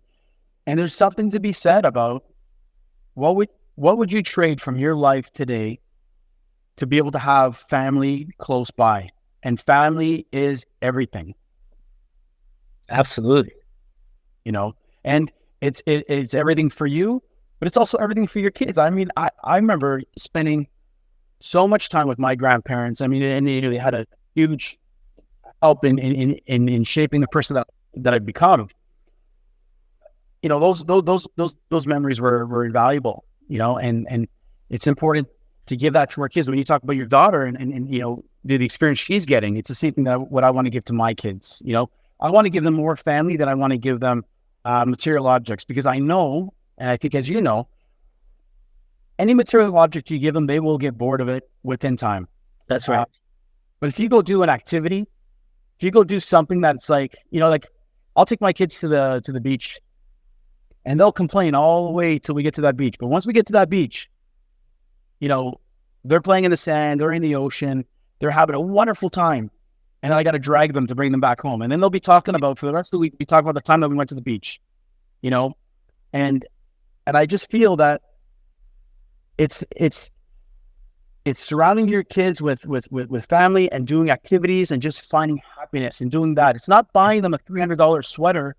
S2: there's something to be said about what would you trade from your life today to be able to have family close by? And family is everything.
S1: Absolutely.
S2: And it's everything for you, but it's also everything for your kids. I mean, I remember spending so much time with my grandparents. I mean, and they had a huge help in shaping the person that I've become. Those memories were invaluable. And it's important to give that to our kids. When you talk about your daughter and the experience she's getting, it's the same thing what I want to give to my kids. I want to give them more family than I want to give them material objects, because I know, and I think, as you know, any material object you give them, they will get bored of it within time.
S1: That's right.
S2: But if you go do an activity, if you go do something that's like, like I'll take my kids to the beach, and they'll complain all the way till we get to that beach. But once we get to that beach, they're playing in the sand, they're in the ocean, they're having a wonderful time. And I got to drag them to bring them back home. And then they'll be talking about, for the rest of the week, we talk about the time that we went to the beach, and I just feel that it's surrounding your kids with family and doing activities and just finding happiness and doing that. It's not buying them a $300 sweater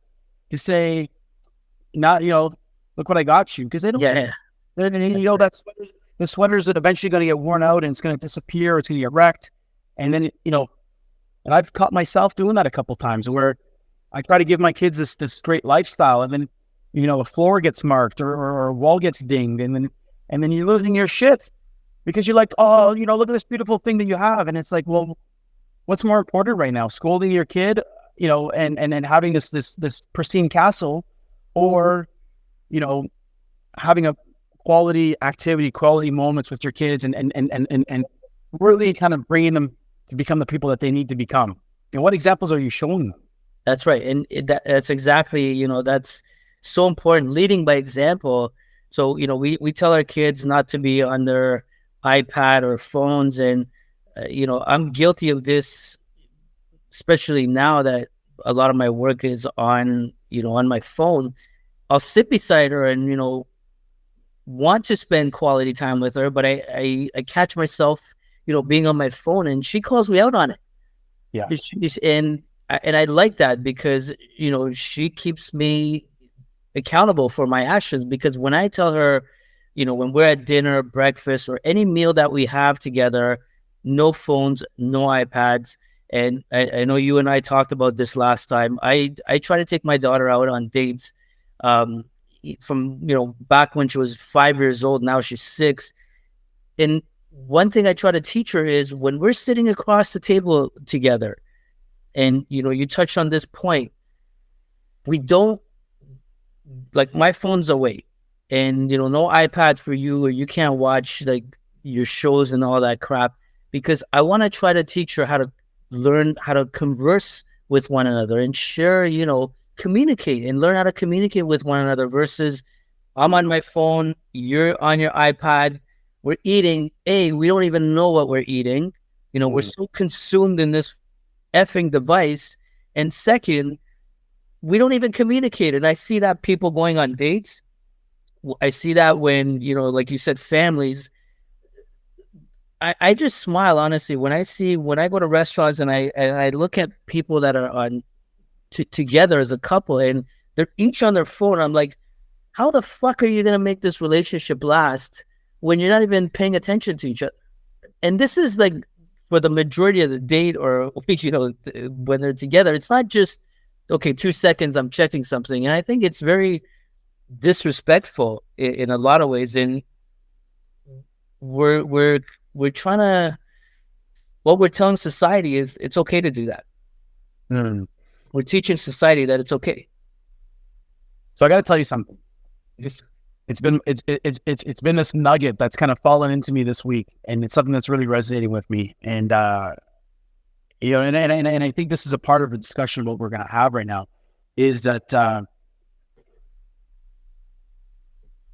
S2: to say, look what I got you. Because they don't, that the sweaters that eventually going to get worn out and it's going to disappear. It's going to get wrecked. And then, and I've caught myself doing that a couple times where I try to give my kids this great lifestyle, and then, a floor gets marked or a wall gets dinged, and then you're losing your shit because you're like, oh, look at this beautiful thing that you have. And it's like, well, what's more important right now? Scolding your kid, and having this pristine castle, or, having a quality activity, quality moments with your kids, and really kind of bringing them to become the people that they need to become. And what examples are you showing them?
S1: That's right. And that's exactly, that's so important, leading by example. So, we tell our kids not to be on their iPad or phones. And, I'm guilty of this, especially now that a lot of my work is on, on my phone. I'll sit beside her and, want to spend quality time with her, but I catch myself, being on my phone, and she calls me out on it.
S2: Yeah.
S1: And I like that because, she keeps me accountable for my actions. Because when I tell her, when we're at dinner, breakfast, or any meal that we have together, no phones, no iPads. And I know you and I talked about this last time. I try to take my daughter out on dates, from, back when she was 5 years old. Now she's 6. And one thing I try to teach her is when we're sitting across the table together, and, you touched on this point, we don't, like, my phone's away, and, no iPad for you, or you can't watch like your shows and all that crap, because I want to try to teach her how to learn how to converse with one another and share, communicate and learn how to communicate with one another, versus I'm on my phone, you're on your iPad, we're eating. We don't even know what we're eating. We're so consumed in this effing device. And second, we don't even communicate. And I see that people going on dates. I see that when, like you said, families. I just smile, honestly, when I go to restaurants and I look at people that are on together as a couple and they're each on their phone. I'm like, how the fuck are you going to make this relationship last when you're not even paying attention to each other? And this is like for the majority of the date, or, when they're together, it's not just, okay, 2 seconds, I'm checking something. And I think it's very disrespectful in a lot of ways. And we're trying to, what we're telling society is it's okay to do that. We're teaching society that it's okay.
S2: So I got to tell you something. It's been this nugget that's kind of fallen into me this week, and it's something that's really resonating with me. And and I think this is a part of the discussion. What we're going to have right now is that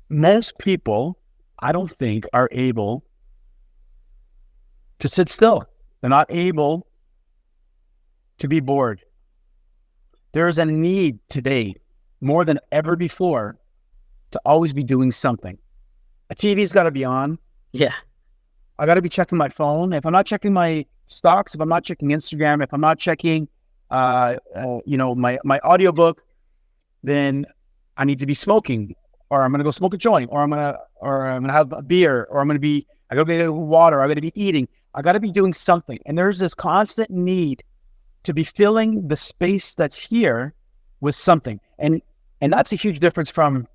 S2: most people, I don't think, are able to sit still. They're not able to be bored. There is a need today, more than ever before, to always be doing something. A TV's got to be on.
S1: Yeah.
S2: I got to be checking my phone. If I'm not checking my stocks, if I'm not checking Instagram, if I'm not checking, my audiobook, then I need to be smoking, or I'm going to go smoke a joint, or I'm going to have a beer, or I got to get water. I got to be eating. I got to be doing something. And there's this constant need to be filling the space that's here with something. And that's a huge difference from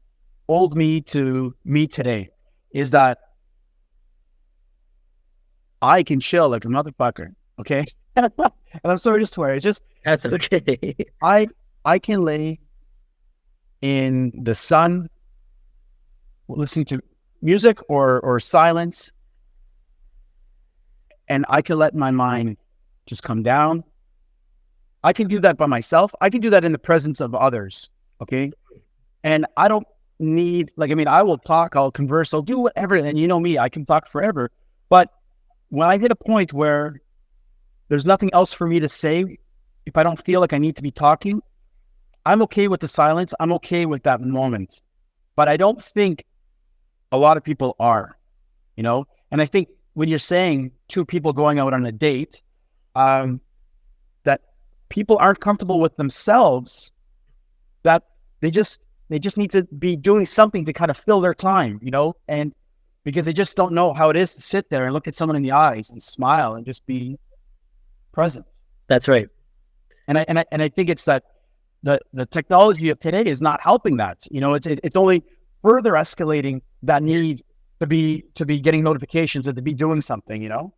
S2: old me to me today, is that I can chill like a motherfucker. Okay. And I'm sorry to swear. It's just,
S1: that's okay.
S2: I can lay in the sun listening to music or silence, and I can let my mind just come down. I can do that by myself. I can do that in the presence of others. Okay. And I don't need, like, I mean, I will talk, I'll converse, I'll do whatever. And you know me, I can talk forever. But when I hit a point where there's nothing else for me to say, if I don't feel like I need to be talking, I'm okay with the silence. I'm okay with that moment. But I don't think a lot of people are, you know? And I think when you're saying two people going out on a date, that people aren't comfortable with themselves, that they just need to be doing something to kind of fill their time, you know? And because they just don't know how it is to sit there and look at someone in the eyes and smile and just be present.
S1: That's right.
S2: And I think it's that the technology of today is not helping that. You know, it's only further escalating that need to be getting notifications or to be doing something, you know?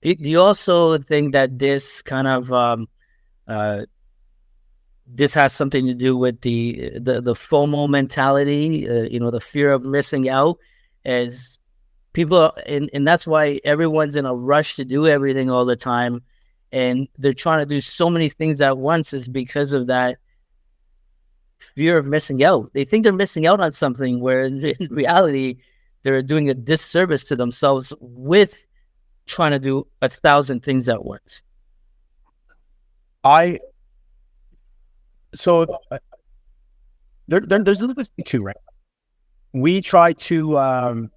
S1: Do you also think that this kind of this has something to do with the FOMO mentality, you know, the fear of missing out, as people are, and that's why everyone's in a rush to do everything all the time, and they're trying to do so many things at once, is because of that fear of missing out. They think they're missing out on something, where in reality, they're doing a disservice to themselves with trying to do 1,000 things at once.
S2: There's another thing too, right? We try to,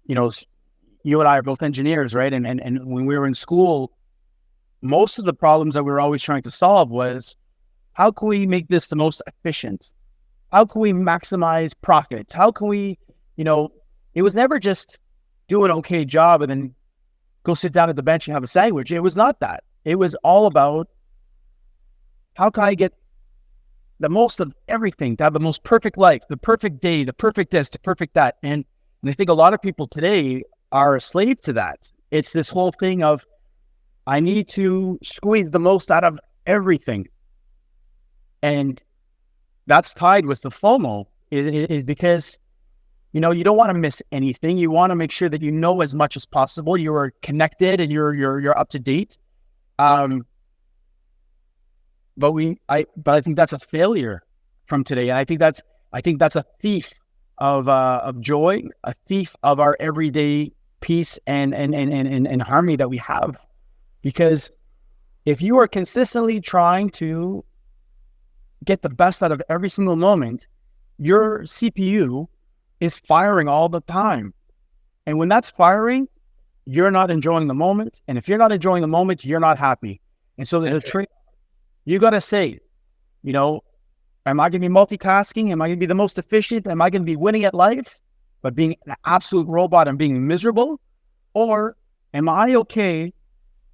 S2: you know, you and I are both engineers, right? And when we were in school, most of the problems that we were always trying to solve was, how can we make this the most efficient? How can we maximize profits? How can we, you know, it was never just do an okay job and then go sit down at the bench and have a sandwich. It was not that. It was all about, how can I get the most of everything, to have the most perfect life, the perfect day, the perfect this, the perfect that. And I think a lot of people today are a slave to that. It's this whole thing of, I need to squeeze the most out of everything. And that's tied with the FOMO, is because, you know, you don't want to miss anything. You want to make sure that you know as much as possible. You're connected and you're up to date. But I think that's a failure from today. And I think that's a thief of joy, a thief of our everyday peace and harmony that we have. Because if you are consistently trying to get the best out of every single moment, your CPU is firing all the time. And when that's firing, you're not enjoying the moment. And if you're not enjoying the moment, you're not happy. And so there's a trade. You got to say, you know, am I going to be multitasking? Am I going to be the most efficient? Am I going to be winning at life, but being an absolute robot and being miserable? Or am I okay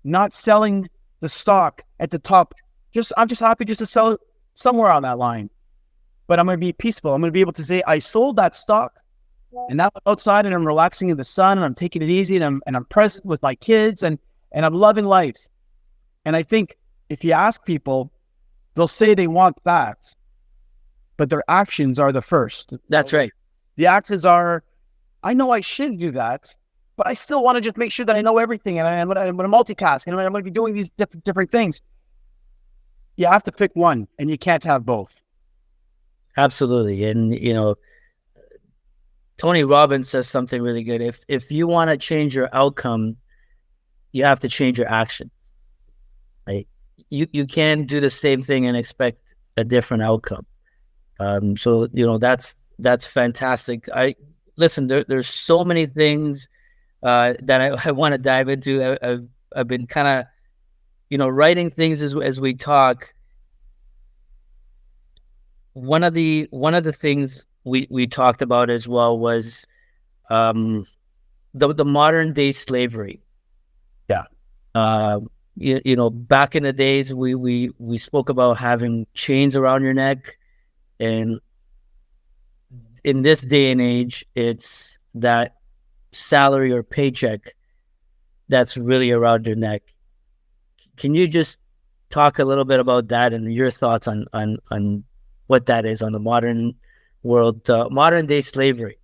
S2: not selling the stock at the top? I'm just happy just to sell it somewhere on that line. But I'm going to be peaceful. I'm going to be able to say, I sold that stock, and now I'm outside and I'm relaxing in the sun and I'm taking it easy and I'm present with my kids and I'm loving life. And I think if you ask people, they'll say they want that, but their actions are the first.
S1: That's right.
S2: The actions are, I know I should do that, but I still want to just make sure that I know everything, and I'm going to multitask, and I'm going to be doing these different things. You have to pick one, and you can't have both.
S1: Absolutely. And, you know, Tony Robbins says something really good. If you want to change your outcome, you have to change your actions. Like, you can't do the same thing and expect a different outcome. So, you know, that's fantastic. Listen, there's so many things that I want to dive into. I've been kind of, you know, writing things as we talk. One of the things we talked about as well was the modern day slavery.
S2: Yeah.
S1: You know, back in the days, we spoke about having chains around your neck, and in this day and age, it's that salary or paycheck that's really around your neck. Can you just talk a little bit about that and your thoughts on what that is on the modern world, modern day slavery?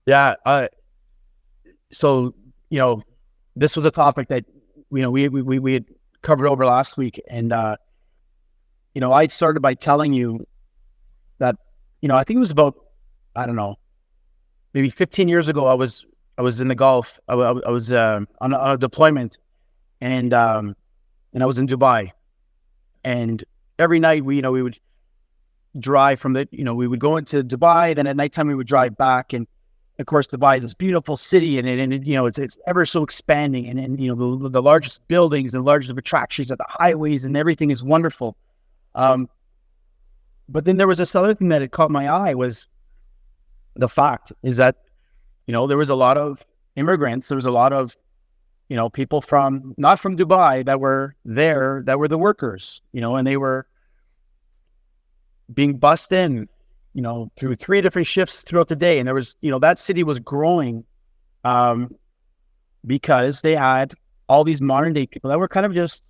S2: Yeah. So, you know, this was a topic that, we had covered over last week. And, I started by telling you that, I think it was about, I don't know, maybe 15 years ago, I was in the Gulf. I was on a deployment, and I was in Dubai. And every night we would drive from we would go into Dubai. Then at nighttime we would drive back. And of course, Dubai is this beautiful city, and it's ever so expanding, and the largest buildings and largest attractions at the highways, and everything is wonderful. But then there was this other thing that had caught my eye, was the fact is that, there was a lot of immigrants. There was a lot of, people not from Dubai that were there, that were the workers, and they were being bussed in, through 3 different shifts throughout the day. And there was, that city was growing, because they had all these modern day people that were kind of just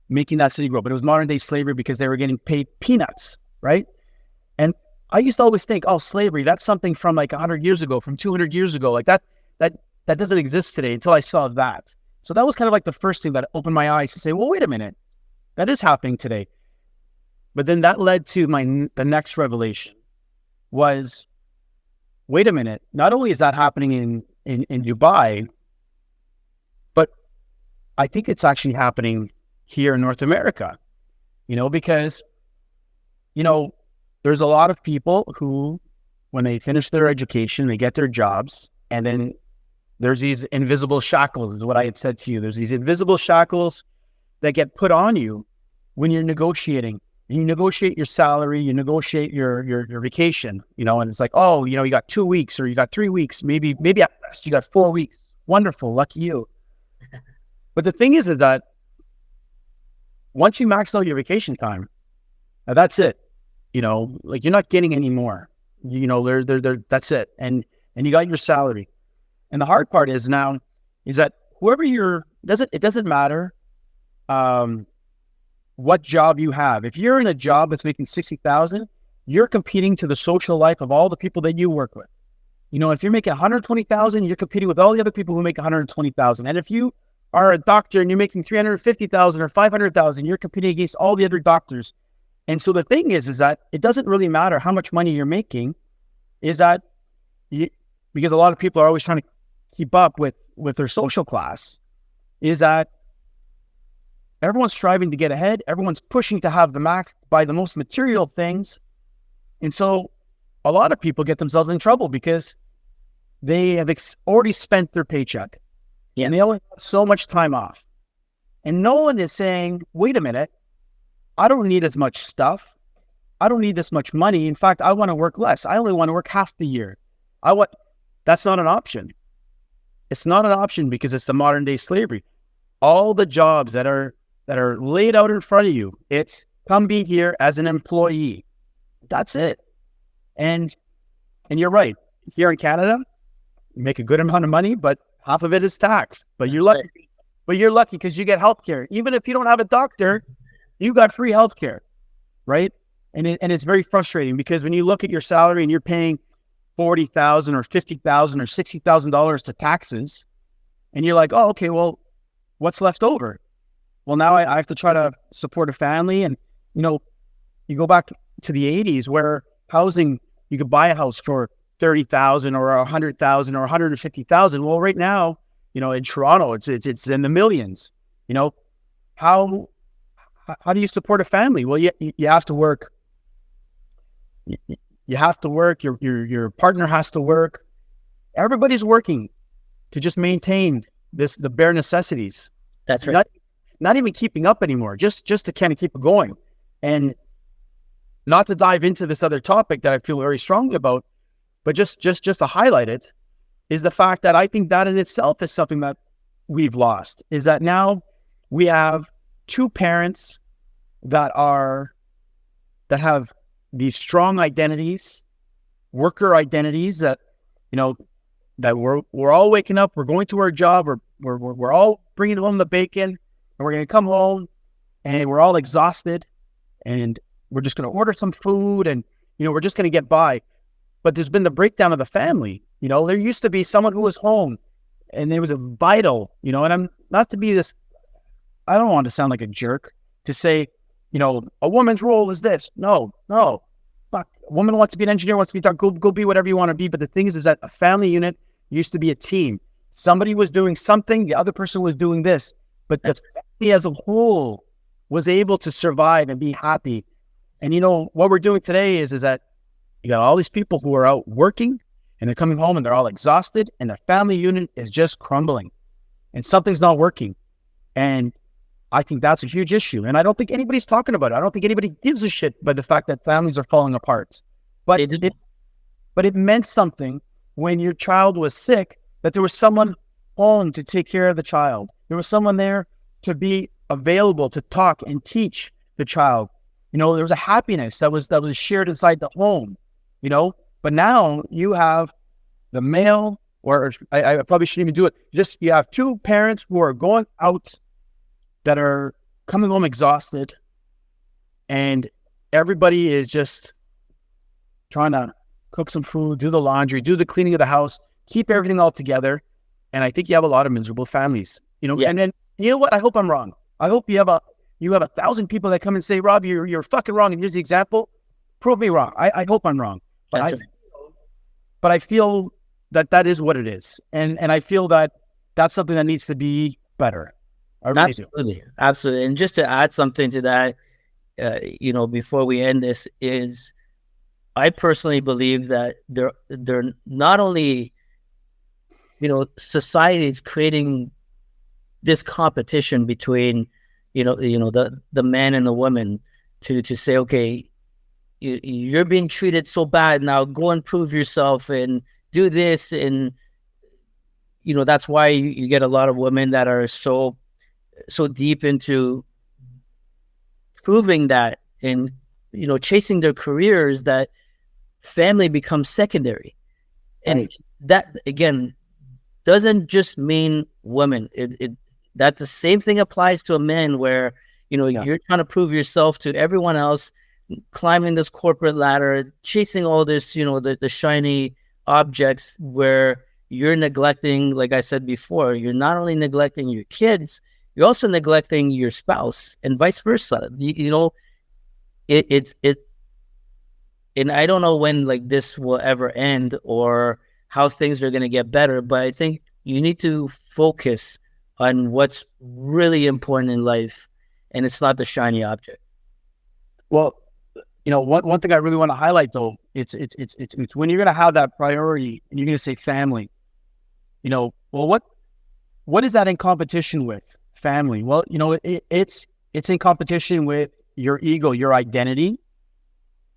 S2: making that city grow. But it was modern day slavery, because they were getting paid peanuts, right? And I used to always think, oh, slavery, that's something from like 100 years ago, from 200 years ago. Like that doesn't exist today, until I saw that. So that was kind of like the first thing that opened my eyes to say, well, wait a minute, that is happening today. But then that led to the next revelation was, wait a minute, not only is that happening in Dubai, but I think it's actually happening here in North America, because, there's a lot of people who, when they finish their education, they get their jobs, and then there's these invisible shackles, is what I had said to you. There's these invisible shackles that get put on you when you're negotiating. And you negotiate your salary, you negotiate your vacation, and it's like, oh, you got 2 weeks, or you got 3 weeks, maybe at best you got 4 weeks. Wonderful, lucky you. But the thing is that once you max out your vacation time, that's it. Like, you're not getting any more. That's it. And you got your salary. And the hard part is that whoever it doesn't matter what job you have. If you're in a job that's making 60,000, you're competing to the social life of all the people that you work with. If you're making 120,000, you're competing with all the other people who make 120,000. And if you are a doctor and you're making 350,000 or 500,000, you're competing against all the other doctors. And so the thing is that it doesn't really matter how much money you're making, because a lot of people are always trying to keep up with their social class, is that everyone's striving to get ahead. Everyone's pushing to have the max, buy the most material things. And so a lot of people get themselves in trouble because they have already spent their paycheck. Yeah. And they only have so much time off. And no one is saying, wait a minute, I don't need as much stuff. I don't need this much money. In fact, I want to work less. I only want to work half the year. That's not an option. It's not an option, because it's the modern day slavery. All the jobs that are laid out in front of you, it's come be here as an employee. That's it. And you're right. Here in Canada, you make a good amount of money, but half of it is taxed. But you're lucky. Right. But you're lucky because you get healthcare. Even if you don't have a doctor, you got free healthcare, right? And it's very frustrating, because when you look at your salary and you're paying $40,000 or $50,000 or $60,000 to taxes, and you're like, oh, okay, well, what's left over? Well, now I have to try to support a family. And, you go back to the 80s where housing, you could buy a house for $30,000 or $100,000 or $150,000. Well, right now, in Toronto, it's in the millions. How do you support a family? Well, you have to work. You have to work. Your partner has to work. Everybody's working to just maintain the bare necessities.
S1: That's right.
S2: Not even keeping up anymore. Just to kind of keep it going. And not to dive into this other topic that I feel very strongly about, but just to highlight it, is the fact that I think that in itself is something that we've lost. Is that now we have two parents that have these strong identities, worker identities that, that we're all waking up, we're going to our job, we're all bringing home the bacon, and we're going to come home and we're all exhausted, and we're just going to order some food, and, we're just going to get by. But there's been the breakdown of the family. There used to be someone who was home and it was a vital, and I'm not to be this, I don't want to sound like a jerk to say, a woman's role is this. No, fuck. A woman wants to be an engineer, wants to be a doctor, go be whatever you want to be. But the thing is that a family unit used to be a team. Somebody was doing something, the other person was doing this, but the family as a whole was able to survive and be happy. And what we're doing today is that you got all these people who are out working and they're coming home and they're all exhausted and the family unit is just crumbling and something's not working. And I think that's a huge issue. And I don't think anybody's talking about it. I don't think anybody gives a shit about the fact that families are falling apart. But it meant something when your child was sick, that there was someone home to take care of the child. There was someone there to be available to talk and teach the child. There was a happiness that was shared inside the home, But now you have the male, or I probably shouldn't even do it. Just you have two parents who are going out that are coming home exhausted, and everybody is just trying to cook some food, do the laundry, do the cleaning of the house, keep everything all together. And I think you have a lot of miserable families,
S1: Yeah.
S2: And then, you know what? I hope I'm wrong. I hope you have 1,000 people that come and say, Rob, you're fucking wrong. And here's the example. Prove me wrong. I hope I'm wrong. But I feel that is what it is. And I feel that that's something that needs to be better. I really do.
S1: Absolutely. And just to add something to that, before we end this, is I personally believe that they're not only, society is creating this competition between, the man and the woman to say, okay, you're being treated so bad, now go and prove yourself and do this. And, that's why you get a lot of women that are so deep into proving that and, chasing their careers, that family becomes secondary. And that, again, doesn't just mean women. That the same thing applies to a man where, you're trying to prove yourself to everyone else, climbing this corporate ladder, chasing all this, the shiny objects, where you're neglecting, like I said before, you're not only neglecting your kids, you're also neglecting your spouse, and vice versa. And I don't know when this will ever end or how things are going to get better, but I think you need to focus on what's really important in life, and it's not the shiny object.
S2: Well, one thing I really want to highlight though, it's when you're going to have that priority and you're going to say family, well, what is that in competition with? Family. Well, it's in competition with your ego, your identity,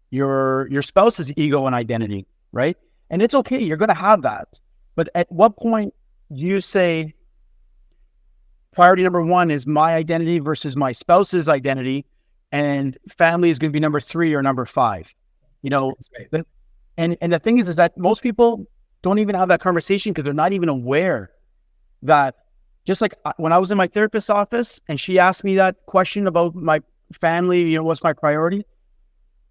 S2: your spouse's ego and identity, right? And it's okay, you're going to have that. But at what point do you say priority number one is my identity versus my spouse's identity, and family is going to be number 3 or number 5?
S1: Right.
S2: And the thing is that most people don't even have that conversation because they're not even aware that, just like when I was in my therapist's office and she asked me that question about my family, what's my priority?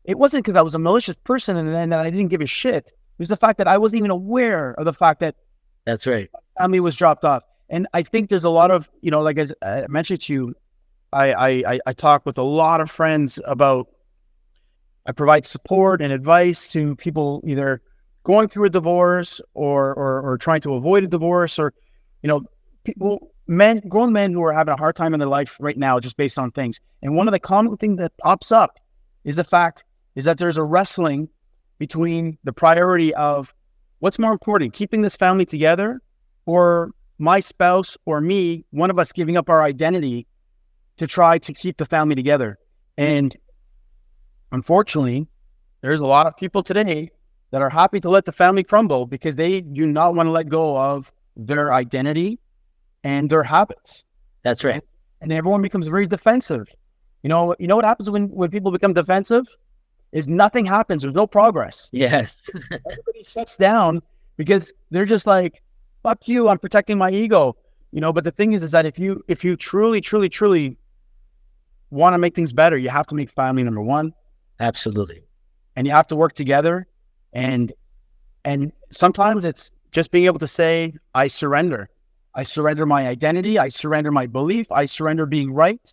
S2: It wasn't because I was a malicious person and that I didn't give a shit. It was the fact that I wasn't even aware of the fact that
S1: that's right,
S2: family was dropped off. And I think there's a lot of, like as I mentioned to you, I talk with a lot of friends about, I provide support and advice to people either going through a divorce or trying to avoid a divorce, or, grown men who are having a hard time in their life right now, just based on things. And one of the common things that pops up is the fact is that there's a wrestling between the priority of what's more important, keeping this family together, or my spouse or me, one of us giving up our identity to try to keep the family together. And unfortunately, there's a lot of people today that are happy to let the family crumble because they do not want to let go of their identity and their habits.
S1: That's right.
S2: And everyone becomes very defensive. You know what happens when people become defensive is nothing happens. There's no progress.
S1: Yes.
S2: Everybody shuts down because they're just like, fuck you, I'm protecting my ego. But the thing is that if you truly want to make things better, you have to make family number one.
S1: Absolutely.
S2: And you have to work together. And sometimes it's just being able to say, I surrender. I surrender my identity. I surrender my belief. I surrender being right.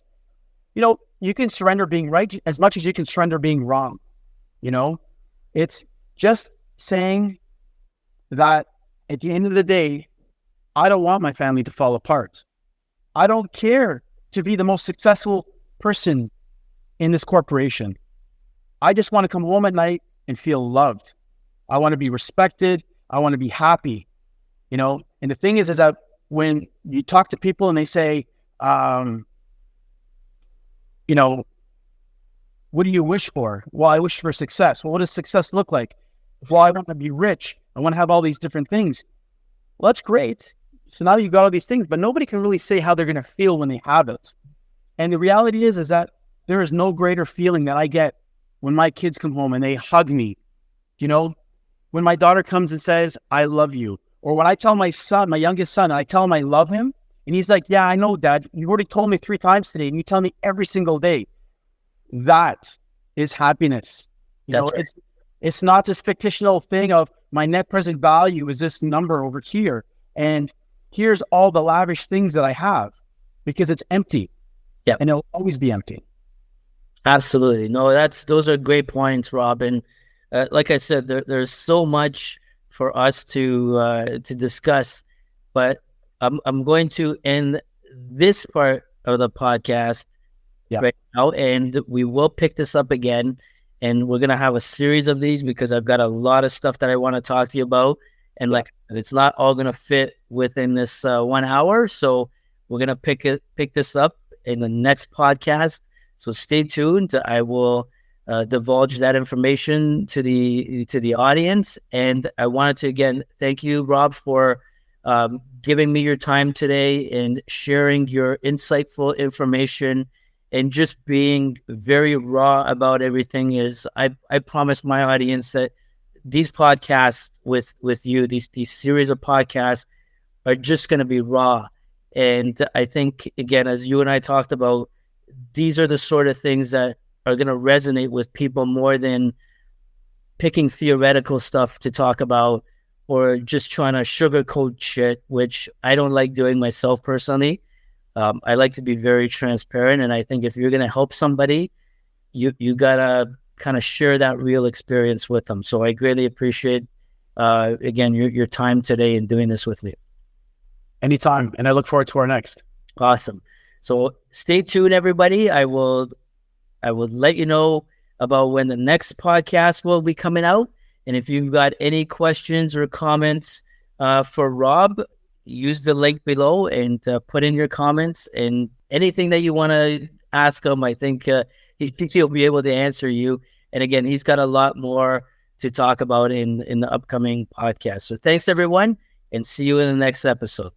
S2: You know, you can surrender being right as much as you can surrender being wrong. You know, it's just saying that at the end of the day, I don't want my family to fall apart. I don't care to be the most successful person in this corporation. I just want to come home at night and feel loved. I want to be respected. I want to be happy, you know? And the thing is that when you talk to people and they say, you know, what do you wish for? Well, I wish for success. Well, what does success look like? Well, I want to be rich. I want to have all these different things. Well, that's great. So now you got all these things, but nobody can really say how they're going to feel when they have it. And the reality is that there is no greater feeling that I get when my kids come home and they hug me. You know, when my daughter comes and says, I love you. Or when I tell my son, my youngest son, I tell him I love him. And he's like, yeah, I know, Dad. You already told me 3 times today and you tell me every single day. That is happiness. You know,
S1: right.
S2: It's not this fictional thing of my net present value is this number over here. And here's all the lavish things that I have, because it's empty.
S1: Yeah.
S2: And it'll always be empty.
S1: Absolutely. No, those are great points, Robin. Like I said, there's so much for us to discuss, but I'm going to end this part of the podcast right now, and we will pick this up again, and we're gonna have a series of these because I've got a lot of stuff that I want to talk to you about, and like it's not all gonna fit within this 1 hour, so we're gonna pick this up in the next podcast. So stay tuned. I will divulge that information to the audience. And I wanted to again thank you, Rob, for giving me your time today and sharing your insightful information and just being very raw about everything. I promise my audience that these podcasts with you, these series of podcasts are just going to be raw. And I think, again, as you and I talked about, these are the sort of things that are going to resonate with people more than picking theoretical stuff to talk about or just trying to sugarcoat shit, which I don't like doing myself personally. I like to be very transparent. And I think if you're going to help somebody, you got to kind of share that real experience with them. So I greatly appreciate, again, your time today in doing this with me.
S2: Anytime. And I look forward to our next.
S1: Awesome. So stay tuned, everybody. I will let you know about when the next podcast will be coming out. And if you've got any questions or comments for Rob, use the link below and put in your comments and anything that you want to ask him. I think he'll be able to answer you. And again, he's got a lot more to talk about in the upcoming podcast. So thanks, everyone, and see you in the next episode.